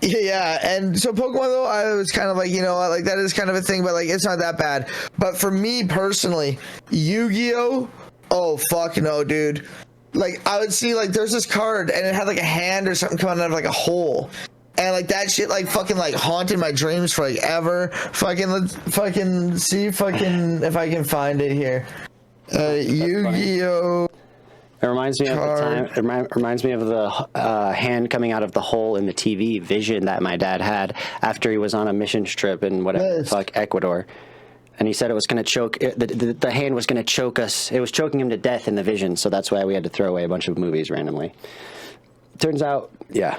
yeah, and so Pokemon though, I was kind of like, you know, like that is kind of a thing, but like it's not that bad. But for me personally, Yu-Gi-Oh, oh fuck no, dude. Like I would see like there's this card and it had like a hand or something coming out of like a hole. And like that shit like fucking like haunted my dreams for like ever. Fucking let's fucking see fucking if I can find it here. Yu-Gi-Oh. It reminds me of the time. It reminds me of the hand coming out of the hole in the TV vision that my dad had after he was on a mission trip in whatever fuck Ecuador, and he said it was going to choke. The hand was going to choke us. It was choking him to death in the vision. So that's why we had to throw away a bunch of movies randomly. Turns out, yeah.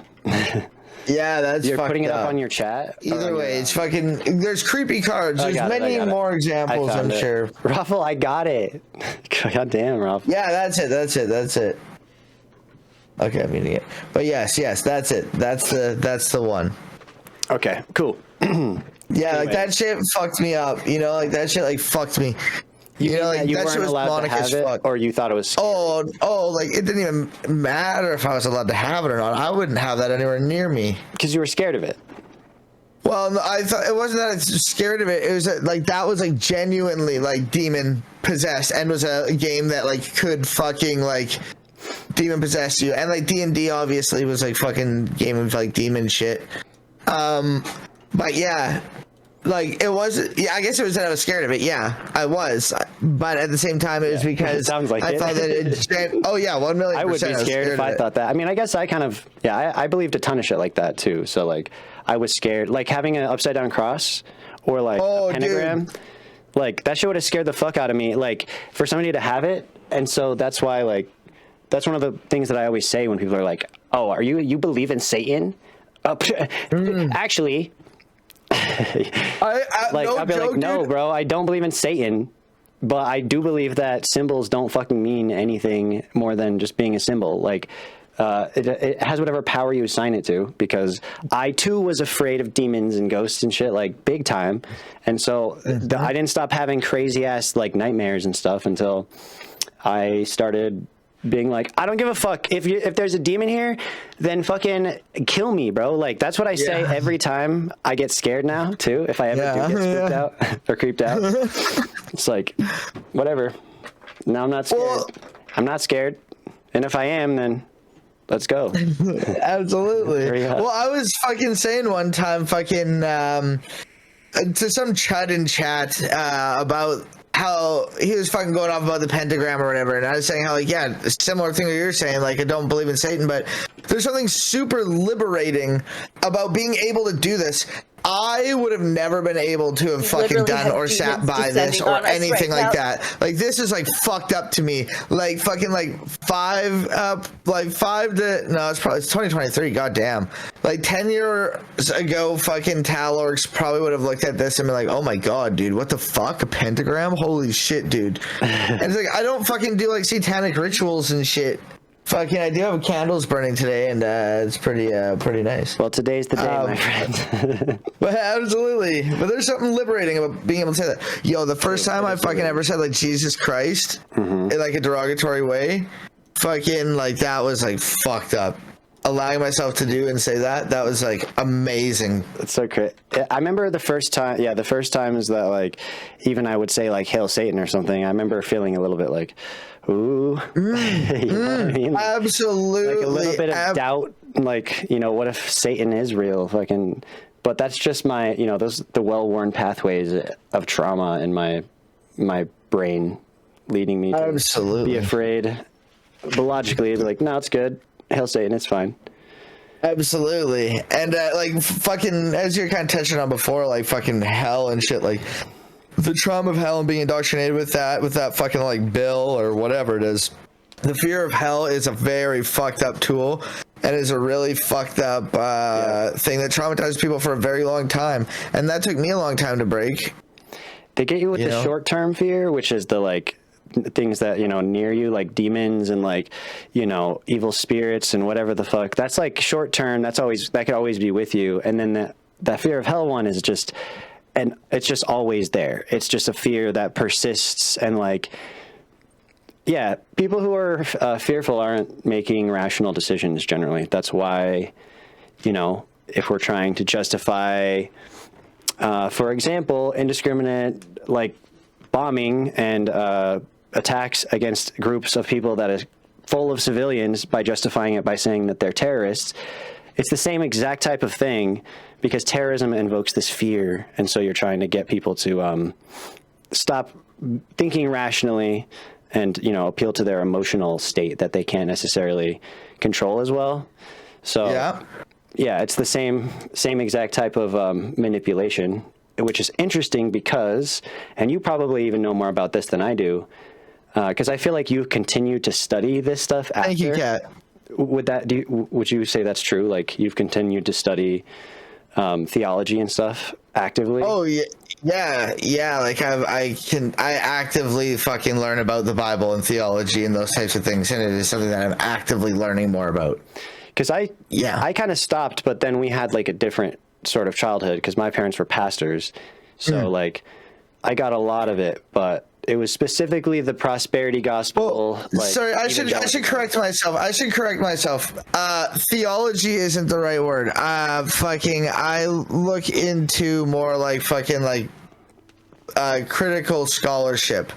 Yeah, that's You're fucked putting it up up on your chat. Either way, it's fucking. There's creepy cards. There's many more examples, I'm sure. Ruffle, I got it. God damn, Ruffle. Yeah, that's it. Okay, I'm eating it. But yes, that's it. That's the one. Okay, cool. Yeah, like that shit fucked me up. You know, like that shit like fucked me. You know, like you that shit weren't was allowed to demonic have as it, fuck. or you thought it was scary? Oh, like it didn't even matter if I was allowed to have it or not. I wouldn't have that anywhere near me. Because you were scared of it. Well, no, I thought it wasn't that I was scared of it. It was like that was like genuinely like demon possessed, and was a game that like could fucking like demon possess you, and like D&D obviously was like fucking game of like demon shit. But yeah. Like, it was, yeah, I guess it was that I was scared of it, yeah, I was, but at the same time, it was because it sounds like I thought that it, oh yeah, 1,000,000%. I would be scared if I thought that. I mean, I guess I kind of, I believed a ton of shit like that too, so like, I was scared, like having an upside down cross, or like a pentagram, like, that shit would have scared the fuck out of me, like, for somebody to have it, and so that's why, like, that's one of the things that I always say when people are like, oh, you believe in Satan? Actually... I'll be like, no, bro, I don't believe in Satan, but I do believe that symbols don't fucking mean anything more than just being a symbol. Like, it has whatever power you assign it to, because I too was afraid of demons and ghosts and shit, like big time. And so I didn't stop having crazy ass like nightmares and stuff until I started being like, I don't give a fuck if there's a demon here, then fucking kill me, bro. Like, that's what I say every time I get scared now too. If I ever do get spooked out or creeped out, it's like, whatever. Now I'm not scared. Well, I'm not scared, and if I am, then let's go. Absolutely. Well, I was fucking saying one time, fucking to some chud in chat about how he was fucking going off about the pentagram or whatever, and I was saying how, like, yeah, a similar thing that you're saying, like, I don't believe in Satan, but there's something super liberating about being able to do this I would have never been able to have fucking literally done have or sat demons by this descending or on us anything right like now. that. Like, this is like fucked up to me. Like fucking like it's 2023. Goddamn. Like 10 years ago, fucking Talorx probably would have looked at this and been like, "Oh my god, dude, what the fuck? A pentagram? Holy shit, dude!" And it's like, I don't fucking do like satanic rituals and shit. Fucking, I do have candles burning today, and it's pretty nice. Well, today's the day, my friend. But absolutely, but there's something liberating about being able to say that. Yo, the first time I fucking ever said like Jesus Christ in like a derogatory way, fucking like that was like fucked up. Allowing myself to do and say that was like amazing. It's so crazy. I remember the first time. Yeah, the first time is that like even I would say like "Hail Satan" or something. I remember feeling a little bit like, ooh, you know what I mean? Absolutely, Like a little bit of doubt. Like, you know, what if Satan is real? Fucking. But that's just my, you know, those the well-worn pathways of trauma in my brain, leading me to Absolutely be afraid. But logically, be like, no, it's good. Hail Satan, it's fine. Absolutely. And like fucking, as you're kind of touching on before, like fucking hell and shit, like the trauma of hell and being indoctrinated with that fucking like bill or whatever it is. The fear of hell is a very fucked up tool and is a really fucked up thing that traumatizes people for a very long time. And that took me a long time to break. They get you with the short-term fear, which is the like things that, you know, near you, like demons and like, you know, evil spirits and whatever the fuck. That's like short-term. That could always be with you. And then that fear of hell one is just, and it's just always there. It's just a fear that persists. And like, yeah, people who are fearful aren't making rational decisions generally. That's why, you know, if we're trying to justify, for example, indiscriminate like bombing and attacks against groups of people that is full of civilians by justifying it by saying that they're terrorists, it's the same exact type of thing because terrorism invokes this fear. And so you're trying to get people to stop thinking rationally and, you know, appeal to their emotional state that they can't necessarily control as well. So yeah, it's the same exact type of manipulation, which is interesting because, and you probably even know more about this than I do, because I feel like you've continued to study this stuff after. Thank you, Kat. Would you say that's true? Like you've continued to study theology and stuff actively? Oh yeah. Like I actively fucking learn about the Bible and theology and those types of things, and it is something that I'm actively learning more about. Because I kind of stopped, but then we had like a different sort of childhood because my parents were pastors, so like I got a lot of it, but it was specifically the prosperity gospel. Sorry, I should correct myself. Theology isn't the right word. I look into more like fucking like critical scholarship.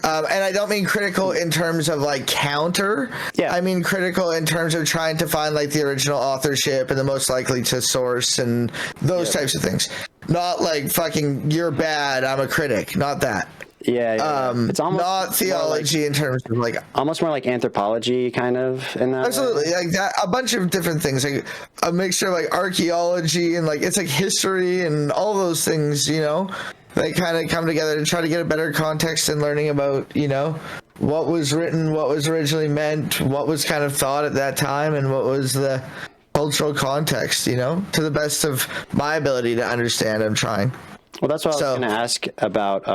And I don't mean critical in terms of like counter. Yeah. I mean critical in terms of trying to find like the original authorship and the most likely to source and those types of things. Not like fucking you're bad, I'm a critic. Not that. Yeah. It's almost not theology like, in terms of like almost more like anthropology kind of in that absolutely way. Like that, a bunch of different things, like a mixture of like archaeology and like it's like history and all those things, you know. They kind of come together to try to get a better context and learning about, you know, what was written, what was originally meant, what was kind of thought at that time, and what was the cultural context, you know, to the best of my ability to understand. I'm trying. Well, that's what I was going to ask about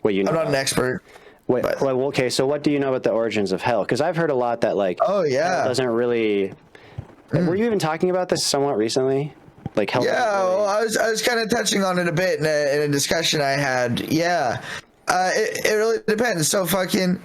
what you know. I'm not an expert. Wait, well, okay, so what do you know about the origins of hell? Because I've heard a lot that, like, hell doesn't really... Were you even talking about this somewhat recently? Like hell. Yeah, well, I was kind of touching on it a bit in a discussion I had. Yeah, it really depends. So fucking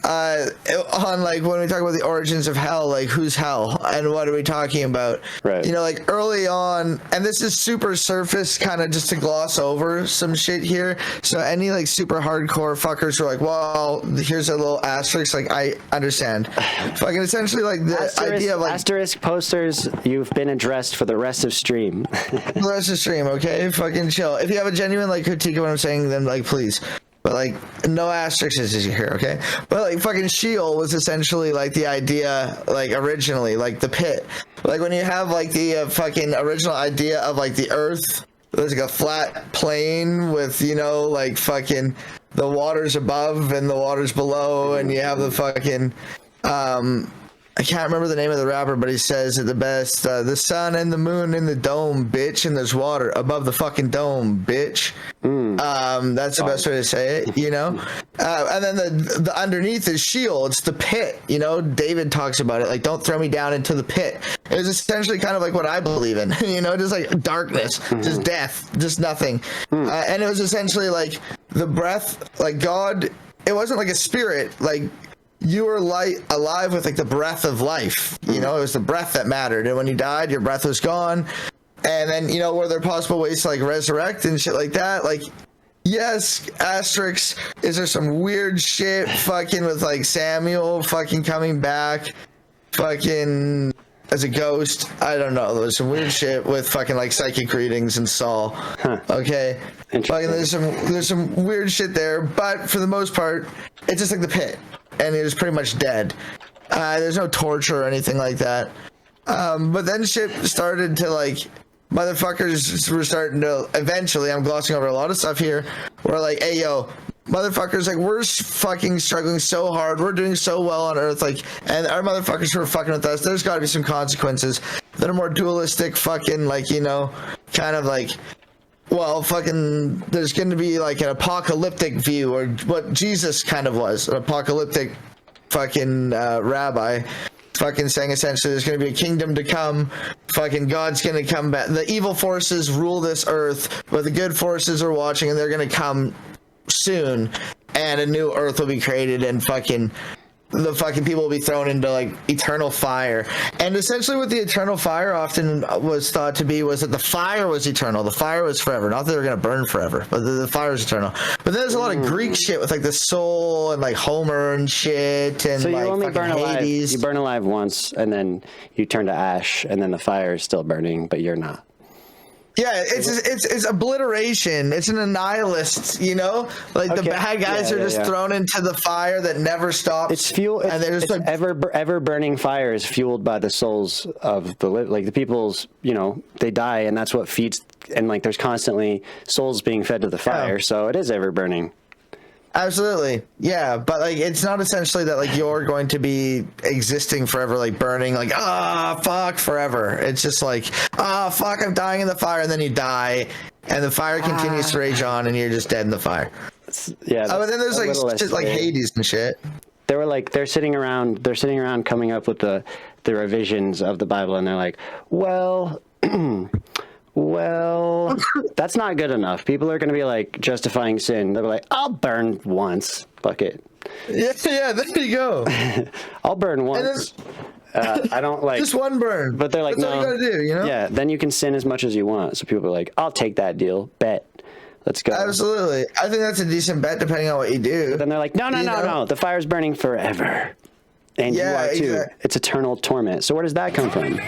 on like when we talk about the origins of hell, like who's hell and what are we talking about? Right. You know, like early on, and this is super surface, kind of just to gloss over some shit here. So any like super hardcore fuckers are like, well, here's a little asterisk. Like I understand. Fucking essentially like the idea of like asterisk posters. You've been addressed for the rest of stream. The rest of stream, okay? Fucking chill. If you have a genuine like critique of what I'm saying, then like please. But like no asterisks as you hear, okay? But like fucking Sheol was essentially like the idea, like originally, like the pit. Like when you have like the fucking original idea of like the earth there's like a flat plane with, you know, like fucking the waters above and the waters below, and you have the fucking I can't remember the name of the rapper, but he says it the best. The sun and the moon in the dome, bitch, and there's water above the fucking dome, bitch. That's the best way to say it, you know? And then the underneath is Sheol. It's the pit, you know? David talks about it, like, don't throw me down into the pit. It was essentially kind of like what I believe in, you know? Just like darkness, just death, just nothing. And it was essentially like the breath, like God, it wasn't like a spirit, like, you were alive with like the breath of life, you know. It was the breath that mattered, and when you died, your breath was gone. And then, you know, were there possible ways to like resurrect and shit like that? Like, yes, asterisk. Is there some weird shit fucking with like Samuel fucking coming back fucking as a ghost? I don't know. There's some weird shit with fucking like psychic readings and Saul. Okay, fucking there's some weird shit there, but for the most part, it's just like the pit. And he was pretty much dead. There's no torture or anything like that. But then shit started to like, motherfuckers were starting to, eventually, I'm glossing over a lot of stuff here, we're like, hey yo, motherfuckers, like, we're fucking struggling so hard, we're doing so well on Earth, like, and our motherfuckers who are fucking with us, there's gotta be some consequences that are more dualistic, fucking, like, you know, kind of like, well, fucking, there's going to be like an apocalyptic view, or what Jesus kind of was, an apocalyptic fucking rabbi, fucking saying essentially there's going to be a kingdom to come, fucking God's going to come back, the evil forces rule this earth, but the good forces are watching, and they're going to come soon, and a new earth will be created, and fucking the fucking people will be thrown into like eternal fire. And essentially what the eternal fire often was thought to be was that the fire was eternal, the fire was forever, not that they were going to burn forever, but the fire is eternal. But then there's a lot of Greek shit with like the soul and like Homer and shit, and so you like only burn alive. Hades. You burn alive once, and then you turn to ash, and then the fire is still burning, but you're not. Yeah, it's obliteration. It's an annihilist, you know? Like the bad guys are just thrown into the fire that never stops. It's fuel. And they're just it's like, ever burning fire is fueled by the souls of the people's, you know, they die, and that's what feeds, and like there's constantly souls being fed to the fire, so it is ever burning. Absolutely. Yeah, but like it's not essentially that like you're going to be existing forever, like burning, like fuck forever. It's just like fuck, I'm dying in the fire, and then you die, and the fire continues to rage on, and you're just dead in the fire. Yeah. But then there's like shit like Hades and shit. They were like they're sitting around coming up with the revisions of the Bible, and they're like, well, that's not good enough. People are going to be like justifying sin. They're like, I'll burn once. Fuck it. Yeah, there you go. I'll burn once. I don't like just one burn. But they're like, that's all you gotta do, you know? Yeah, then you can sin as much as you want. So people are like, I'll take that deal. Bet. Let's go. Absolutely. I think that's a decent bet depending on what you do. But then they're like, no. The fire's burning forever. And you are too. Exactly. It's eternal torment. So where does that come from?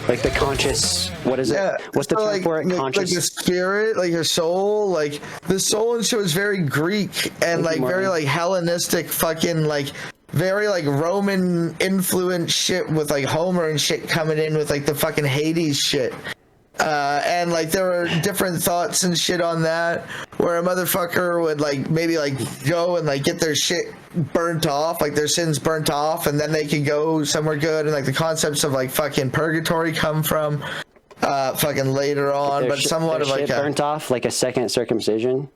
Like the conscious, what is it? What's the term for it? Conscious? Like the spirit, like your soul, like the soul and shit was very Greek and like very like Hellenistic fucking like very like Roman influence shit with like Homer and shit coming in with like the fucking Hades shit. And like there were different thoughts and shit on that where a motherfucker would like maybe like go and like get their shit burnt off, like their sins burnt off, and then they could go somewhere good, and like the concepts of like fucking purgatory come from fucking later on, but somewhat of like burnt off, like a second circumcision.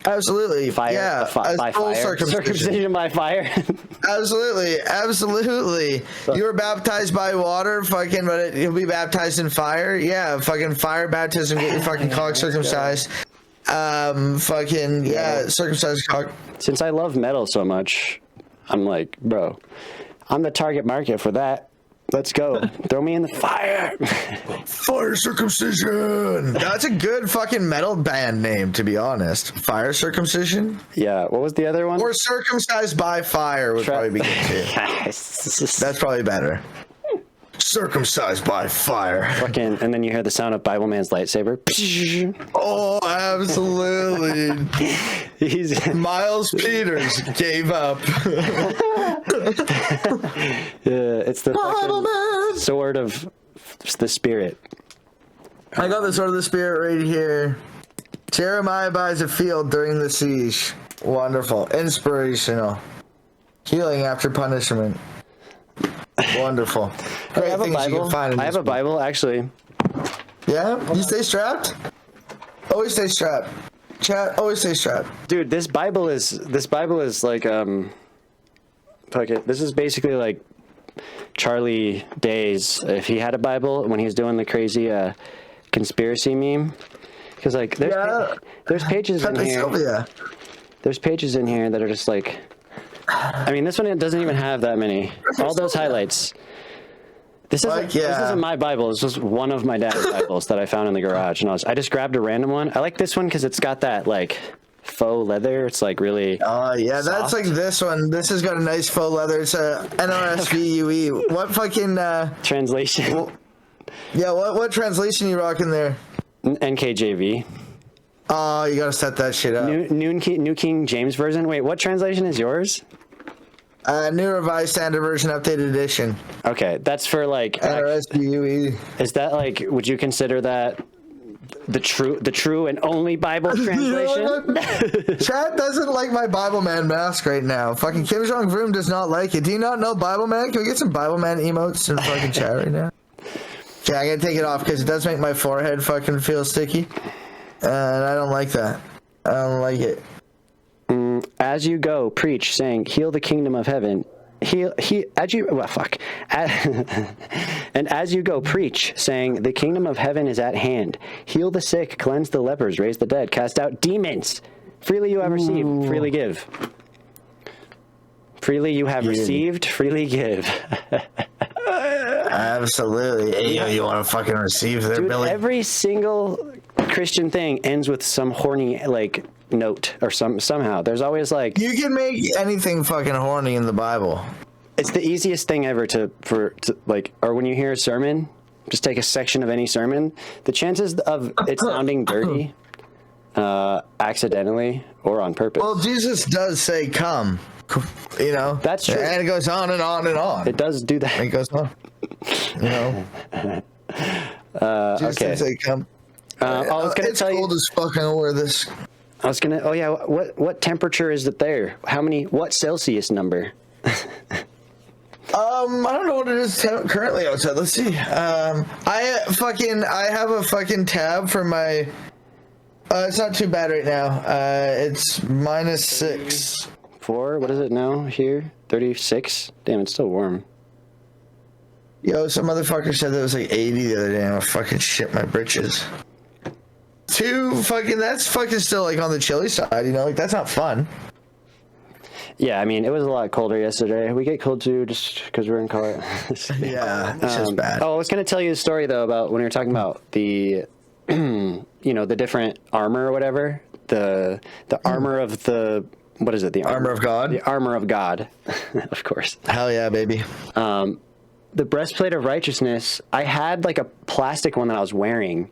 Absolutely. Fire, yeah. By fire. Circumcision by fire. Absolutely. You were baptized by water, fucking, but you'll be baptized in fire. Yeah, fucking fire baptism, get your fucking cock circumcised. Circumcised cock. Since I love metal so much, I'm like, bro, I'm the target market for that. Let's go. Throw me in the fire. Fire Circumcision. That's a good fucking metal band name, to be honest. Fire Circumcision? Yeah. What was the other one? Or Circumcised by Fire would probably be good too. That's probably better. Circumcised by Fire. Fucking, and then you hear the sound of Bible Man's lightsaber. Oh, absolutely. Miles Peters gave up. It's the sword of the spirit. I got the sword of the spirit right here. Jeremiah buys a field during the siege. Wonderful. Inspirational. Healing after punishment. Wonderful. I have a Bible. I have a Bible, actually. Yeah? You stay strapped? Always stay strapped. Chat, always stay strapped. Dude, this Bible is like fuck it. This is basically like Charlie Day's, if he had a Bible when he was doing the crazy conspiracy meme. Because like there's pages in here. There's pages in here that are just like, I mean, this one doesn't even have that many. All those highlights. This isn't my Bible. It's just one of my dad's Bibles that I found in the garage, and I just grabbed a random one. I like this one because it's got that like faux leather. It's like really. Oh yeah, soft. That's like this one. This has got a nice faux leather. It's a NRSVUE. What fucking translation? Yeah, what translation you rocking there? NKJV. Oh, you gotta set that shit up. New King James Version. Wait, what translation is yours? New Revised Standard Version Updated Edition. Okay, that's for like NRSVUE. Is that like? Would you consider that the true and only Bible translation? Chat doesn't like my Bible Man mask right now. Fucking Kim Jong Vroom does not like it. Do you not know Bible Man? Can we get some Bible Man emotes in fucking chat right now? Okay, I gotta take it off because it does make my forehead fucking feel sticky, and I don't like that. I don't like it. As you go, preach, saying, "Heal the kingdom of heaven." And as you go, preach, saying, "The kingdom of heaven is at hand. Heal the sick, cleanse the lepers, raise the dead, cast out demons. Freely you have received, freely give. Freely you have received, freely give." Absolutely. Hey, you want to fucking receive there, Dude, Billy? every single Christian thing ends with some horny like note or somehow. There's always like, you can make anything fucking horny in the Bible. it's the easiest thing ever to like, or when you hear a sermon, just take a section of any sermon. The chances of it sounding dirty, accidentally or on purpose. Well, Jesus does say, "Come," you know. That's true. And it goes on and on and on. It does do that. It goes on. You know. Jesus okay. did say, "Come." I was gonna it's tell you. cold as fuck. I don't wear this. I was gonna. Oh yeah. What temperature is it there? What Celsius number? I don't know what it is currently outside. Let's see. I have a fucking tab for my. It's not too bad right now. It's -6. 4. What is it now here? 36. Damn, it's still warm. Yo, some motherfucker said that it was like 80 the other day, and I fucking shit my britches. 2 fucking. That's fucking still like on the chilly side, you know. Like that's not fun. Yeah, I mean, it was a lot colder yesterday. We get cold too just because we're in Colorado. Yeah, it's just bad. Oh, I was going to tell you a story, though, about when we were talking about the, the different armor or whatever. The armor of the, what is it? The Armor of God? The armor of God, of course. Hell yeah, baby. The breastplate of righteousness, I had like a plastic one that I was wearing,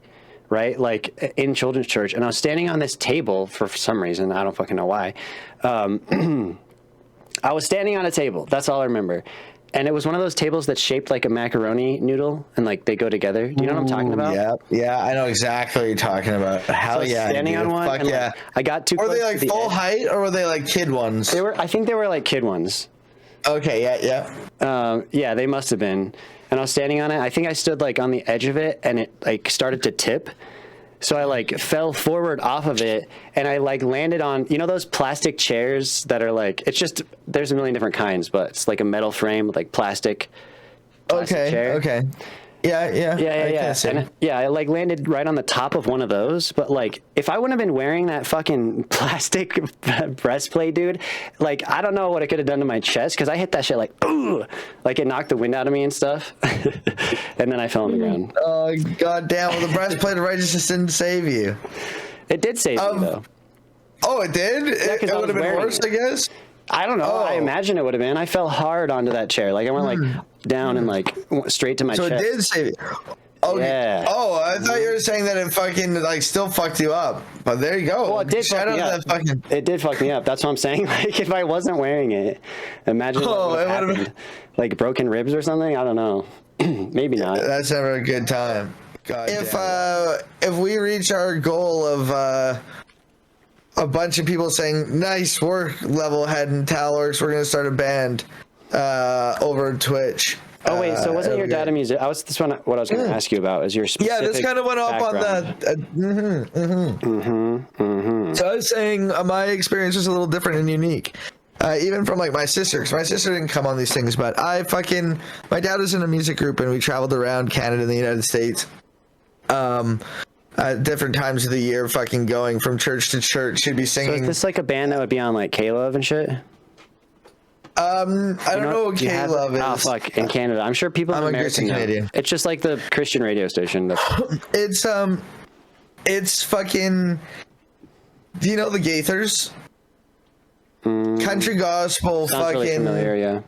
right? Like in children's church. And I was standing on this table for some reason. I don't fucking know why. I was standing on a table. That's all I remember. And it was one of those tables that's shaped like a macaroni noodle and like they go together. Do you know what I'm talking about? Yeah, I know exactly what you're talking about. Hell So yeah. standing dude. on one. Fuck and, yeah. like, I got too Were close they like to the full edge. height or were they like kid ones? I think they were like kid ones. Okay, yeah. Yeah, they must have been. And I was standing on it. I think I stood like on the edge of it and it like started to tip. So I like fell forward off of it and I like landed on, those plastic chairs that are like, it's just, there's a million different kinds, but it's like a metal frame with like plastic chair. Okay. Yeah. And I like landed right on the top of one of those, but like if I wouldn't have been wearing that fucking plastic breastplate, dude, like I don't know what it could have done to my chest because I hit that shit like, ooh, like it knocked the wind out of me and stuff. And then I fell on the ground. Oh, goddamn. Well, the breastplate of righteousness didn't save you. It did save me though. Oh, it did? Yeah, 'cause it I would have was been wearing worse, it. I guess? I don't know. Oh. I imagine it would have been. I fell hard onto that chair. Like I went like down and like straight to my So chest. it did save you. Oh, Yeah. Oh, I thought you were saying that it fucking like still fucked you up. But there you go. Well, it did Shout fuck me out up. to that fucking. It did fuck me up. That's what I'm saying. Like if I wasn't wearing it, imagine what would have happened. Like broken ribs or something. I don't know. Maybe not. That's never a good time. God if we reach our goal of a bunch of people saying nice work, Levelhead and Talorx, we're gonna start a band over Twitch. Oh wait, so wasn't your dad a musician? What I was going to ask you about is your specific Yeah, this kind of went off background. on that. So I was saying my experience was a little different and unique. Even from like my sister, because my sister didn't come on these things, but my dad was in a music group and we traveled around Canada and the United States. At different times of the year, fucking going from church to church. She'd be singing. So is this like a band that would be on like K-Love and shit? I don't know what K-Love is. Oh fuck, in Canada. I'm sure people in America know. Canadian. It's just like the Christian radio station. It's fucking. Do you know the Gaithers? Country gospel. Sounds fucking. Really familiar, yeah.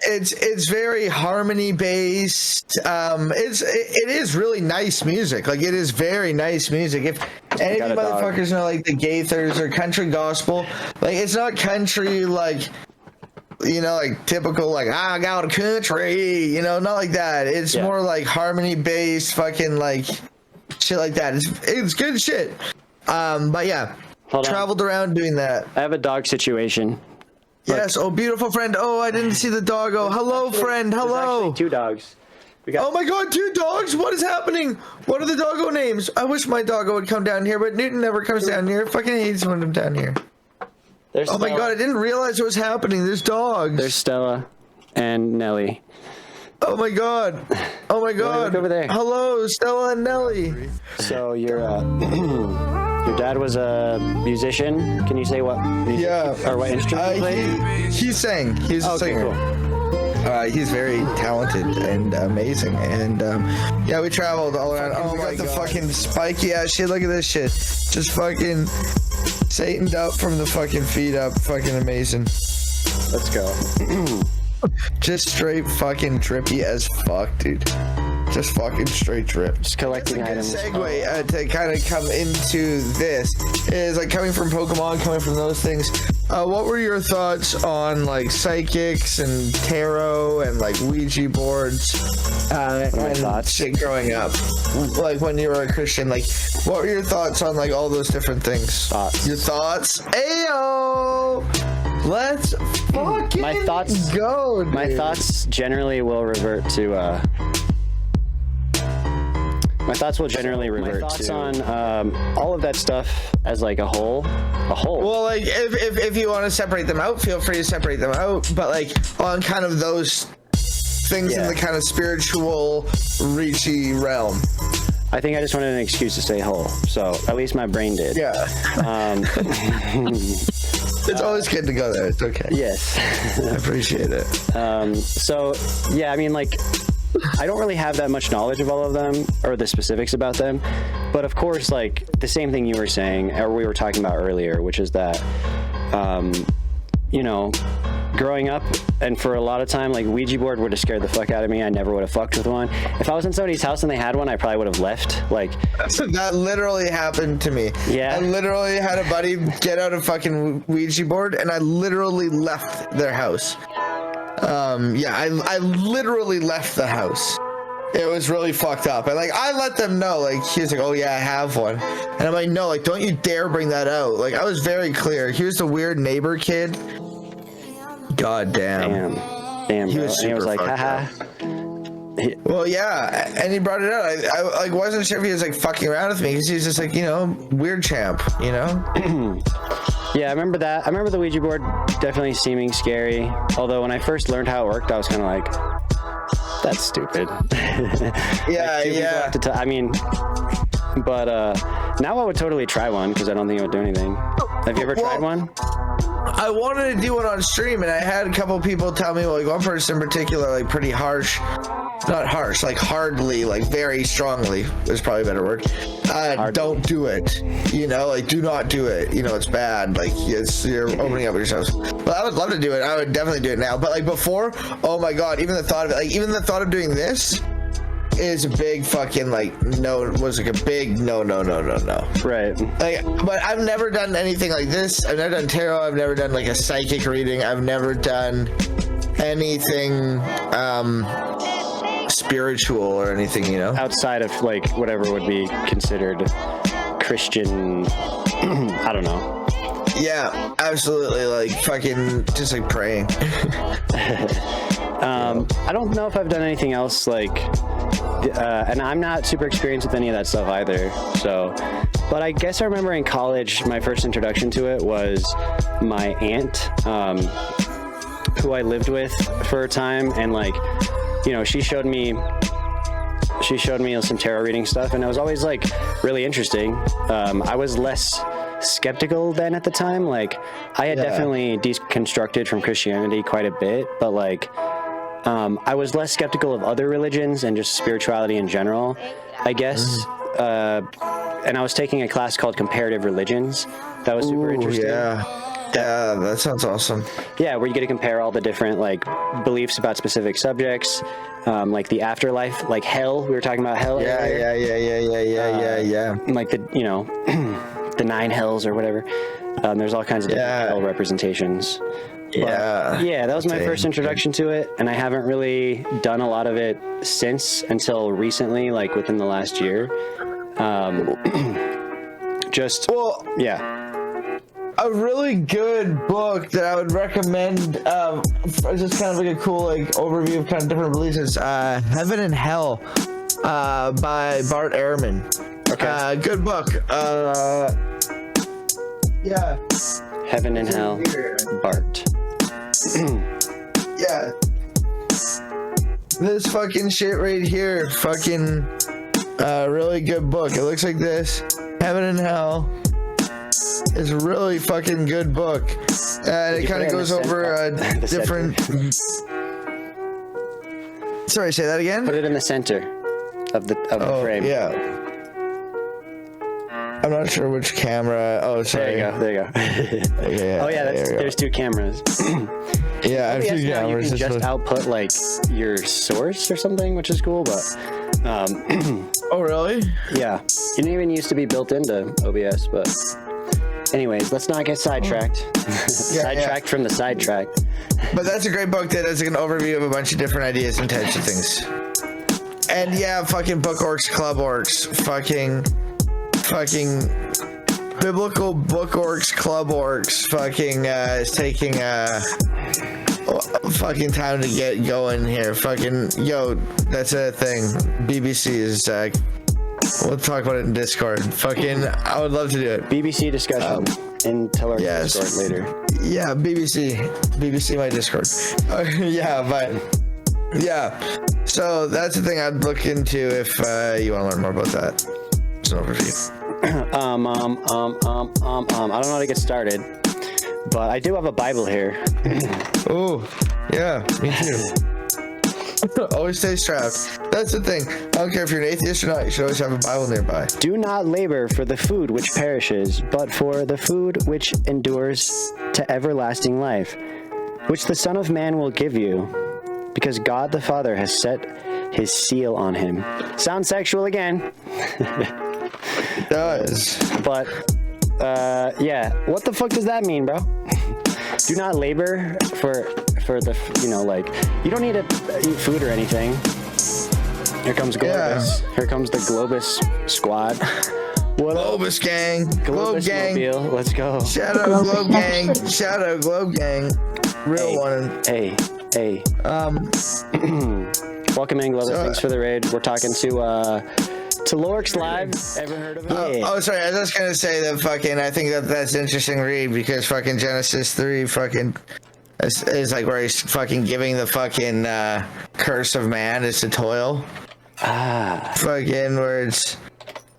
It's very harmony based. It is really nice music. Like it is very nice music. If any of you motherfuckers know like the Gaithers or country gospel, like it's not country like. You know, like typical, like I got a country. You know, not like that. It's more like harmony based, fucking like shit like that. It's good shit. But yeah, traveled around doing that. I have a dog situation. Yes. Look. Oh, beautiful friend. Oh, I didn't see the doggo. Hello, friend. Hello. There's actually 2 dogs. Oh my God, 2 dogs! What is happening? What are the doggo names? I wish my doggo would come down here, but Newton never comes down here. Fucking hates when I'm down here. Oh my God, I didn't realize it was happening. There's dogs. There's Stella and Nellie. Oh my God. Oh my God. Look over there. Hello, Stella and Nellie. So your dad was a musician. Can you say what music or what instrument he played? He sang. He's a singer. Cool. He's very talented and amazing. And yeah, we traveled all around. Oh my God. The fucking spiky ass shit. Look at this shit. Just fucking Sataned up from the fucking feet up. Fucking amazing. Let's go. Just straight fucking drippy as fuck, dude. Just fucking straight drip. Just collecting items. That's a good segue to kind of come into this is like coming from Pokemon, coming from those things. What were your thoughts on like psychics and tarot and like Ouija boards and shit growing up? Like when you were a Christian, like what were your thoughts on like all those different things? Your thoughts? Ayo! Let's fucking go, dude. My thoughts generally will revert to my thoughts will generally revert to on all of that stuff as like a whole. Well, like if you want to separate them out, feel free to separate them out. But like on kind of those things in the kind of spiritual, reachy realm. I think I just wanted an excuse to say whole. So at least my brain did. Yeah. It's always good to go there. It's okay. Yes. I appreciate it. So yeah, I mean like. I don't really have that much knowledge of all of them or the specifics about them, but of course, like the same thing you were saying or we were talking about earlier, which is that, you know, growing up and for a lot of time, like Ouija board would have scared the fuck out of me. I never would have fucked with one. If I was in somebody's house and they had one, I probably would have left. Like that literally happened to me. Yeah. I literally had a buddy get out a fucking Ouija board and I literally left their house. Yeah, I literally left the house. It was really fucked up. And like, I let them know, like, he was like, oh yeah, I have one. And I'm like, no, like, don't you dare bring that out. Like, I was very clear. He was the weird neighbor kid. God damn. Damn, he bro. was super and he was like, haha. Well, yeah, and he brought it out. I like wasn't sure if he was like fucking around with me because he's just like, you know, weird champ, you know? Yeah, I remember that. I remember the Ouija board definitely seeming scary. Although when I first learned how it worked, I was kind of like, that's stupid. Yeah, like, I mean, but now I would totally try one because I don't think it would do anything. Have you ever tried one? I wanted to do one on stream, and I had a couple people tell me, like one person in particular, like pretty harsh. Not harsh, like hardly, like very strongly is probably a better word. Don't do it. You know, like do not do it. You know, it's bad. Like you're opening up yourselves. But I would love to do it. I would definitely do it now. But like before, oh my God, even the thought of it, like even the thought of doing this is a big fucking like no. Was like a big no. Right. Like, but I've never done anything like this. I've never done tarot. I've never done like a psychic reading. I've never done anything spiritual or anything, you know? Outside of like whatever would be considered Christian, I don't know. Yeah, absolutely. Like fucking just like praying. I don't know if I've done anything else like, and I'm not super experienced with any of that stuff either. So, but I guess I remember in college, my first introduction to it was my aunt, who I lived with for a time, and like, you know, she showed me some tarot reading stuff, and it was always like really interesting. I was less skeptical then at the time. Like, I had definitely deconstructed from Christianity quite a bit, but like, I was less skeptical of other religions and just spirituality in general, I guess. And I was taking a class called Comparative Religions. That was super interesting. Yeah, that sounds awesome. Yeah, where you get to compare all the different like beliefs about specific subjects, like the afterlife, like hell. We were talking about hell. Yeah. Like the, you know, the 9 hells or whatever. There's all kinds of different hell representations. But, yeah, that was my first introduction to it, and I haven't really done a lot of it since, until recently, like within the last year. A really good book that I would recommend, just kind of like a cool like overview of kind of different beliefs, is Heaven and Hell by Bart Ehrman. Okay. Good book. Yeah. Heaven and Hell, Bart. Yeah. This fucking shit right here, fucking really good book. It looks like this. Heaven and Hell is a really fucking good book. And it kind of goes over different... Sorry, say that again? Put it in the center of the frame. Yeah. I'm not sure which camera. Oh, sorry. There you go. Yeah, oh yeah, there's 2 cameras. Yeah, I have 2 you cameras. can just output like your source or something, which is cool, but oh really? Yeah, it didn't even used to be built into OBS, but anyways, let's not get sidetracked. Sidetracked from the sidetrack. But that's a great book that has an overview of a bunch of different ideas and types of things. And yeah, fucking Book Orcs, Club Orcs, fucking Biblical Book Orcs, Club Orcs, fucking is taking fucking time to get going here. Fucking yo, that's a thing. BBC is we'll talk about it in Discord. Fucking, I would love to do it. BBC discussion in TALORXLIVE Discord later. Yeah, BBC my Discord. Yeah, but yeah. So that's the thing I'd look into if you want to learn more about that. It's an overview. I don't know how to get started, but I do have a Bible here. Oh, yeah, me too. Always stay strapped. That's the thing. I don't care if you're an atheist or not, you should always have a Bible nearby. Do not labor for the food which perishes, but for the food which endures to everlasting life, which the Son of Man will give you, because God the Father has set his seal on him. Sounds sexual again. It does. But, yeah. What the fuck does that mean, bro? Do not labor for the, you know, like, you don't need to eat food or anything. Here comes Globus. Yeah. Here comes the Globus squad. What Globus gang. Globe gang. Mobile. Let's go. Shout out Globe gang. Shout out Globe gang. Real one. Hey. Welcome in, Globus. Thanks for the raid. We're talking to TALORXLIVE. Ever heard of it? Oh, sorry. I was just gonna say that fucking. I think that's an interesting read because fucking Genesis 3 fucking is like where he's fucking giving the fucking curse of man is to toil. Fucking words.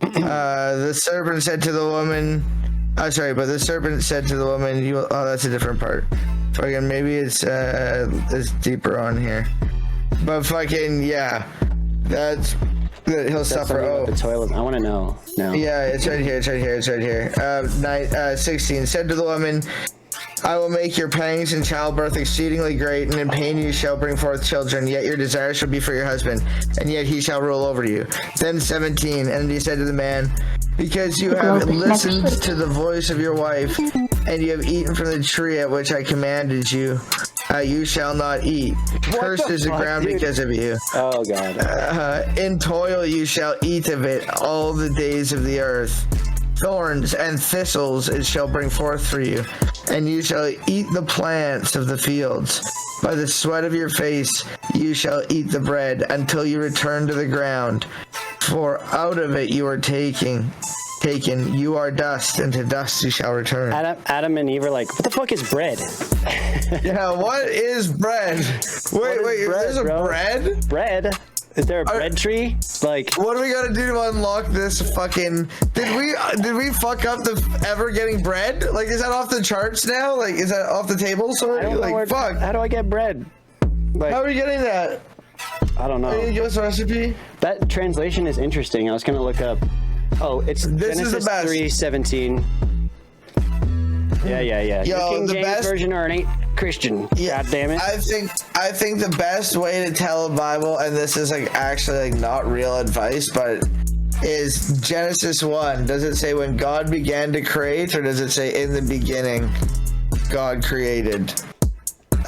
The serpent said to the woman. Oh, sorry, but the serpent said to the woman, "You." Oh, that's a different part. Fucking maybe it's deeper on here. But fucking yeah, that's. He'll suffer. Oh, the toilet. I want to know. No. Yeah, it's right here. 16 said to the woman, I will make your pangs in childbirth exceedingly great, and in pain you shall bring forth children, yet your desire shall be for your husband, and yet he shall rule over you. Then 17, and he said to the man, because you have listened to the voice of your wife, and you have eaten from the tree at which I commanded you, You shall not eat. Cursed is the ground because of you. Oh God. In toil you shall eat of it all the days of the earth. Thorns and thistles it shall bring forth for you, and you shall eat the plants of the fields. By the sweat of your face you shall eat the bread until you return to the ground. For out of it you are taken. You are dust, and to dust you shall return. Adam and Eve are like, what the fuck is bread? Yeah, what is bread? Wait, bread, there's a bro? bread? Bread? Is there a bread tree? Like, what do we gotta do to unlock this fucking? Did we fuck up the ever getting bread? Like, is that off the charts now? Like, is that off the table? Sorry, I don't know like, fuck. how do I get bread? Like, How are we getting that? I don't know. Can you give us a recipe? That translation is interesting. I was gonna look up. Oh, it's This Genesis is the best. 3:17. Yeah. Yo, Your King the James best- version or an 8 Christian. Yeah, God damn it. I think the best way to tell a Bible, and this is like actually like not real advice, but is Genesis 1. Does it say when God began to create, or does it say in the beginning God created?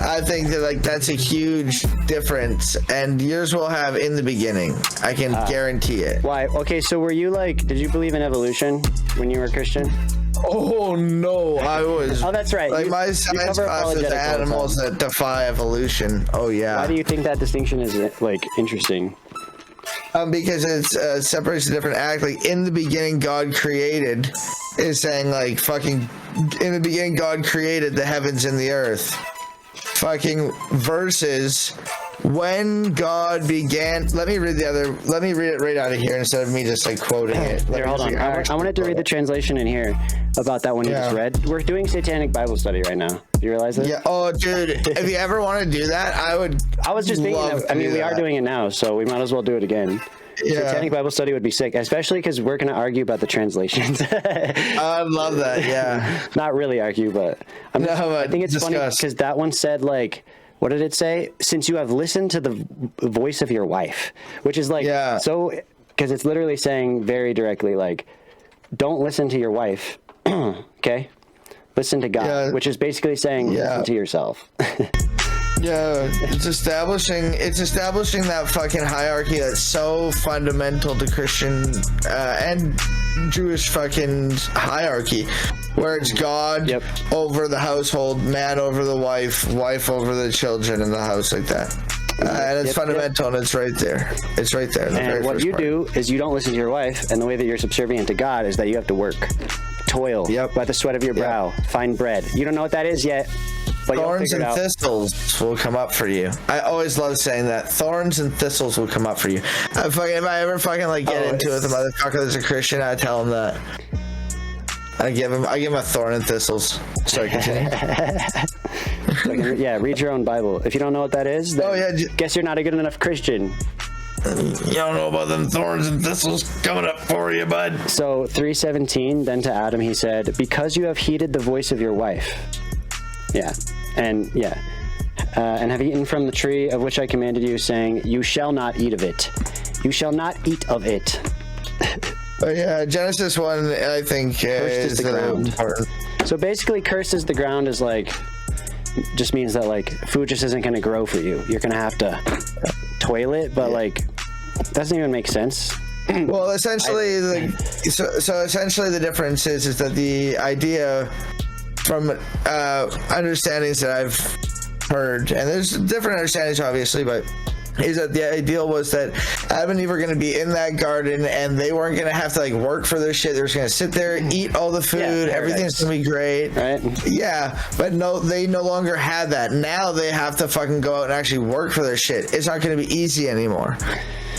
I think that like that's a huge difference, and yours will have in the beginning. I can guarantee it. Why? Okay, so were you like, did you believe in evolution when you were a Christian? Oh no, I was. Oh, that's right. Like You- my you science cover class is apologetics all the animals time. that defy evolution. Oh yeah. Why do you think that distinction is like interesting? Because it's separates the different act. Like in the beginning, God created is saying like fucking. In the beginning, God created the heavens and the earth. Fucking versus when God began. Let me read it right out of here instead of me just like quoting it. Here, hold on. I wanted to read the translation in here about that one you just read. We're doing Satanic Bible study right now. Do you realize that? Yeah. Oh, dude. If you ever want to do that, I would. I was just thinking. We are doing it now, so we might as well do it again. Yeah. Satanic Bible study would be sick, especially because we're going to argue about the translations. I love that. Yeah. Not really argue, but I think it's funny discuss. because that one said like, what did it say? Since you have listened to the voice of your wife, which is like so, because it's literally saying very directly like, don't listen to your wife, okay? Listen to God, which is basically saying listen to yourself. Yeah, it's establishing that fucking hierarchy that's so fundamental to Christian and Jewish fucking hierarchy, where it's God over the household, man over the wife, wife over the children in the house, like that. And it's fundamental, and it's right there. It's right there. And what you do is you don't listen to your wife, and the way that you're subservient to God is that you have to work, toil, by the sweat of your brow, find bread. You don't know what that is yet. But thorns and thistles will come up for you. I always love saying that. Thorns and thistles will come up for you. If I ever fucking like get into it with a motherfucker that's a Christian, I tell him that. I give him a thorn and thistles. Sorry, continue. Yeah, read your own Bible. If you don't know what that is, then guess you're not a good enough Christian. You don't know about them thorns and thistles coming up for you, bud. So 3:17, then to Adam he said, because you have heeded the voice of your wife. And have eaten from the tree of which I commanded you, saying, you shall not eat of it. You shall not eat of it. Genesis 1, I think, is the ground. important. So basically, cursed is the ground is like, just means that like food just isn't going to grow for you. You're going to have to toil it, but like, doesn't even make sense. Well, essentially, essentially the difference is that the idea from understandings that I've heard, and there's different understandings obviously, but is that the ideal was that Adam and Eve were going to be in that garden and they weren't going to have to like work for their shit. They were just going to sit there, eat all the food, everything's going to be great. Right? Yeah, but no, they no longer had that. Now they have to fucking go out and actually work for their shit. It's not going to be easy anymore.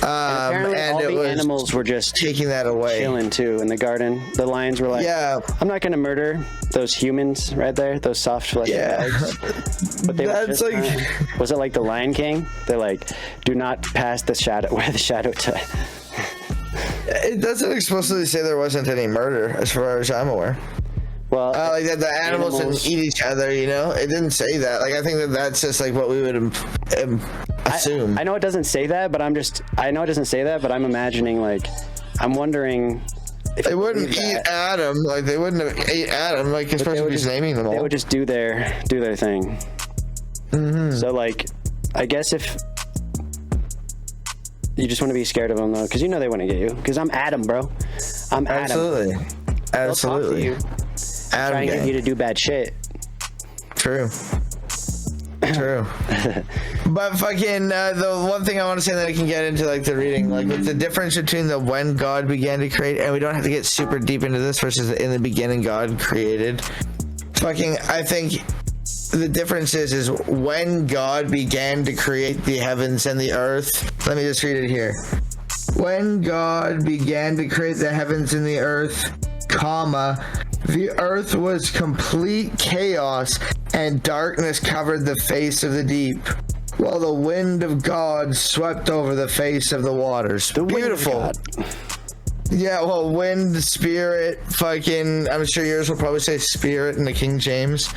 And all the animals were just taking that away, chilling too in the garden. The lions were like, I'm not going to murder those humans right there, those soft fleshy bags. But they were just, was it like the Lion King? They're like, do not pass the shadow where the shadow It doesn't explicitly say there wasn't any murder, as far as I'm aware. Well, like that the animals didn't eat each other, you know? It didn't say that. Like, I think that's just like what we would assume. I know it doesn't say that, but I'm imagining, like, I'm wondering if they wouldn't eat Adam. Like, they wouldn't have ate Adam. Like, especially if he's naming them all. They would just do their thing. So like, I guess if you just want to be scared of them though, because you know they wouldn't get you. Because I'm Adam, bro. I'm Adam. Absolutely. They'll talk to you, Adam trying to get gang. you to do bad shit. True. True. But fucking the one thing I want to say that I can get into like the reading, like with the difference between the when God began to create, and we don't have to get super deep into this, versus in the beginning God created. Fucking, I think the difference is when God began to create the heavens and the earth. Let me just read it here. When God began to create the heavens and the earth, comma, the earth was complete chaos and darkness covered the face of the deep, while the wind of God swept over the face of the waters. Beautiful. Yeah, well, wind, spirit, fucking, I'm sure yours will probably say spirit in the King James.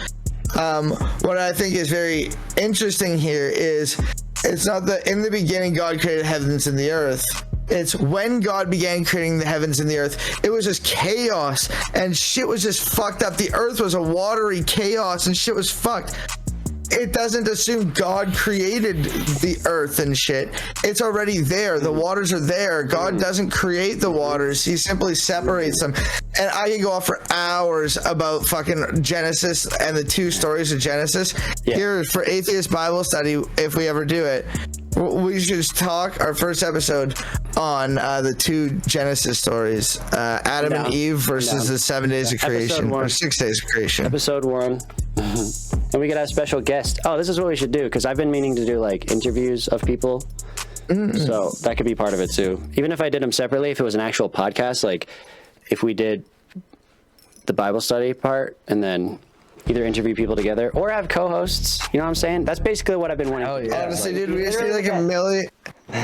What I think is very interesting here is it's not that in the beginning God created heavens and the earth. It's when God began creating the heavens and the earth, it was just chaos and shit was just fucked up. The earth was a watery chaos and shit was fucked. It doesn't assume God created the earth and shit. It's already there. The waters are there. God doesn't create the waters. He simply separates them. And I can go off for hours about fucking Genesis and the two stories of Genesis. Yeah. Here for Atheist Bible Study, if we ever do it, we should just talk our first episode on the two Genesis stories, Adam and Eve versus the 7 days of creation, or 6 days of creation. Episode 1. And we could have a special guest. Oh, this is what we should do, because I've been meaning to do like interviews of people. So that could be part of it too. Even if I did them separately, if it was an actual podcast, like if we did the Bible study part and then either interview people together or have co-hosts, you know what I'm saying? That's basically what I've been wanting. Oh, yeah. Honestly, dude, we just need like $1 million.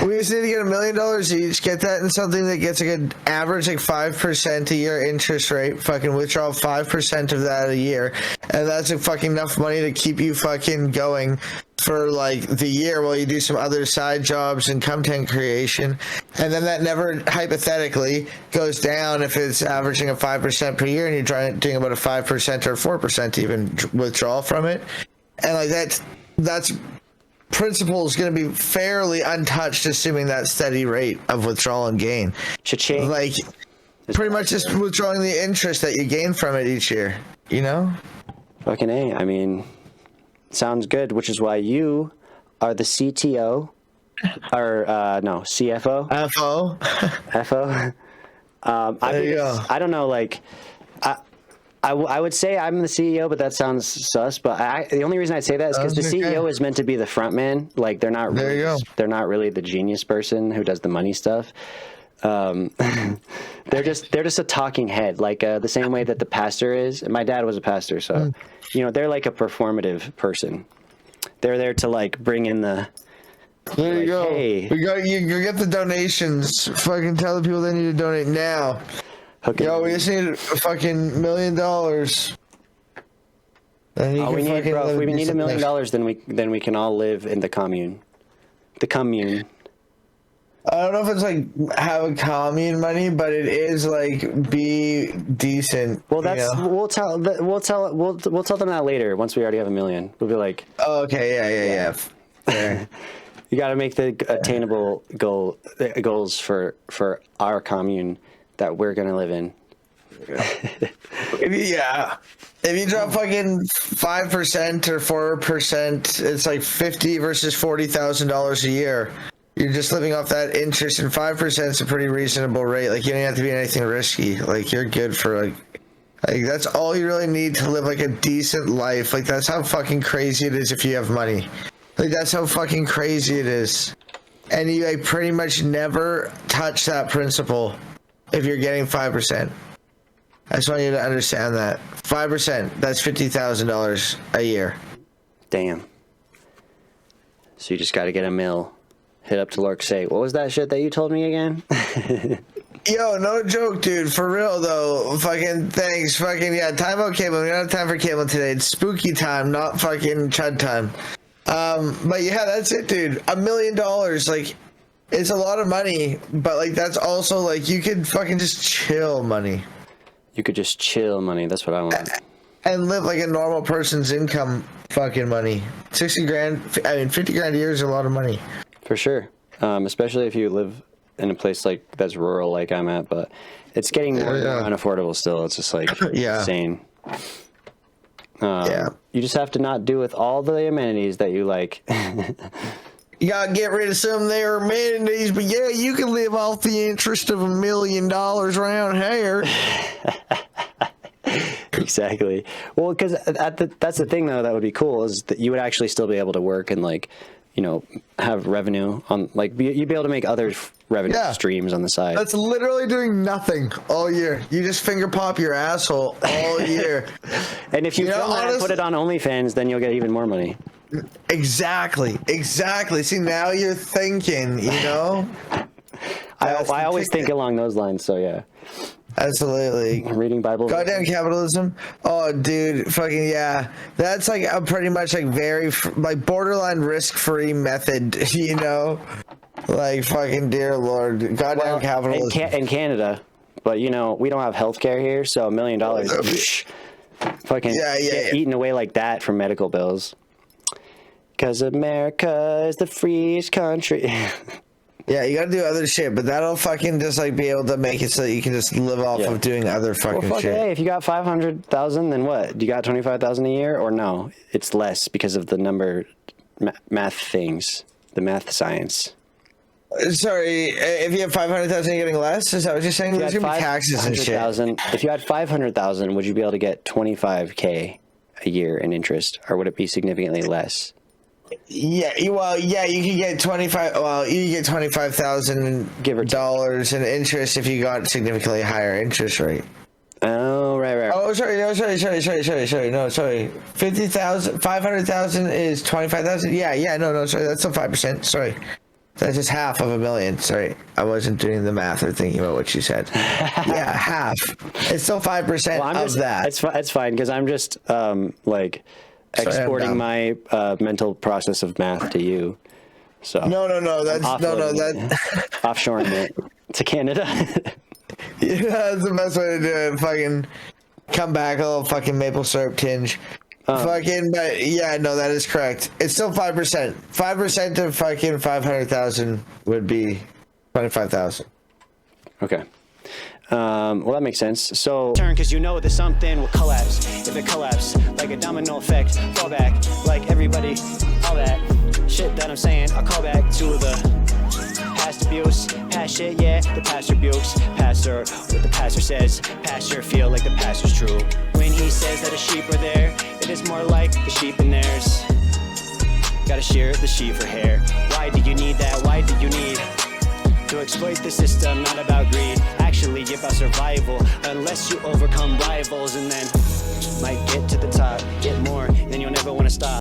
We just need to get $1 million each. Get that in something that gets like an average like 5% a year interest rate. Fucking withdraw 5% of that a year, and that's like fucking enough money to keep you fucking going for like the year while you do some other side jobs and content creation. And then that never hypothetically goes down if it's averaging a 5% per year and you're doing about a 5% or 4% even withdrawal from it. And like that's principle is going to be fairly untouched, assuming that steady rate of withdrawal and gain. Cha-ching. Like pretty much just withdrawing the interest that you gain from it each year, you know? Fucking A. I mean, sounds good, which is why you are the CTO, or no, CFO? FO. FO. There you go. I don't know, like, I would say I'm the CEO, but that sounds sus. But the only reason I'd say that is because the CEO is meant to be the front man. Like they're not. There you go. They're not really the genius person who does the money stuff. They're just a talking head, like the same way that the pastor is. And my dad was a pastor, so you know they're like a performative person. They're there to like bring in the. There you like, go. Hey. We got you get the donations. Fucking tell the people they need to donate now. Okay. Yo, we just need a fucking $1 million. Then you All can we need, fucking bro. If live we need $1 million, nice. then we can all live in the commune. The commune. I don't know if it's like have a commune money, but it is like be decent. Well, that's you know? we'll tell them that later. Once we already have $1 million, we'll be like, Oh, okay, yeah. Fair. you got to make the attainable goals for our commune that we're gonna live in. If you drop fucking 5% or 4%, it's like $50,000 versus $40,000 a year. You're just living off that interest, and 5% is a pretty reasonable rate. Like you don't have to be anything risky. Like you're good for like that's all you really need to live like a decent life. Like that's how fucking crazy it is if you have money. Like that's how fucking crazy it is. And you like pretty much never touch that principle if you're getting 5%. I just want you to understand that. 5%, that's $50,000 a year. Damn. So you just got to get a mill. Hit up TALORX, say, what was that shit that you told me again? Yo, no joke, dude. For real, though. Fucking thanks. Fucking, yeah, time out, Caitlin. We don't have time for Caitlin today. It's spooky time, not fucking chud time. But yeah, that's it, dude. $1 million. Like, it's a lot of money, but like, that's also like, you could fucking just chill money. You could just chill money. That's what I want. And live like a normal person's income fucking money. 60 grand, I mean, 50 grand a year is a lot of money. For sure. Especially if you live in a place like that's rural like I'm at, but it's getting more and more unaffordable still. It's just like insane. You just have to not do with all the amenities that you like. You gotta get rid of some of their amenities, but yeah, you can live off the interest of $1 million around here. Exactly. Well, because that's the thing though that would be cool is that you would actually still be able to work and like, you know, have revenue on like you'd be able to make other revenue streams on the side. That's literally doing nothing all year. You just finger pop your asshole all year. And if you film that and put it on OnlyFans, then you'll get even more money. Exactly. See, now you're thinking, you know? I always think along those lines, so yeah. Absolutely. Reading Bible. Goddamn capitalism. Oh, dude, fucking yeah. That's like a pretty much like very like borderline risk-free method, you know? Like fucking dear Lord, goddamn capitalism. In Canada, but you know we don't have healthcare here, so $1 million, fucking get eaten away like that from medical bills. Because America is the freest country. Yeah, you gotta do other shit, but that'll fucking just like be able to make it so that you can just live off of doing other fucking shit. Hey, if you got 500,000, then what? You got 25,000 a year, or no? It's less because of the number math things, the math science. Sorry, if you have 500,000, you're getting less. Is that what you're saying? There's gonna be taxes and shit. If you had 500,000, would you be able to get 25K a year in interest, or would it be significantly less? Yeah, you can get 25. Well, you get $25,000 in interest if you got significantly higher interest rate. Oh, right. Oh, sorry. No, sorry. 50,000, 500,000 is 25,000. Yeah. No. Sorry, that's still 5%. Sorry, that's just half of $1 million. Sorry, I wasn't doing the math or thinking about what you said. Yeah, half. It's still 5% of that. It's fine because I'm just exporting my mental process of math to you. So no. That's offshoring it to Canada. Yeah, that's the best way to do it. Fucking come back a little fucking maple syrup tinge. But yeah, no, that is correct. It's still 5%. 5% of fucking 500,000 would be 25,000. Okay. Well, that makes sense. So, turn because you know that something will collapse. If it collapse, like a domino effect, fall back, like everybody, all that shit that I'm saying, I'll call back to the past abuse, past shit, yeah, the past rebukes, pastor, what the pastor says, pastor feel like the pastor's true. When he says that the sheep are there, it is more like the sheep in theirs. Gotta shear the sheep for hair. Why do you need that? Why do you need to exploit the system? Not about greed, actually about survival. Unless you overcome rivals and then might get to the top, get more, then you'll never want to stop.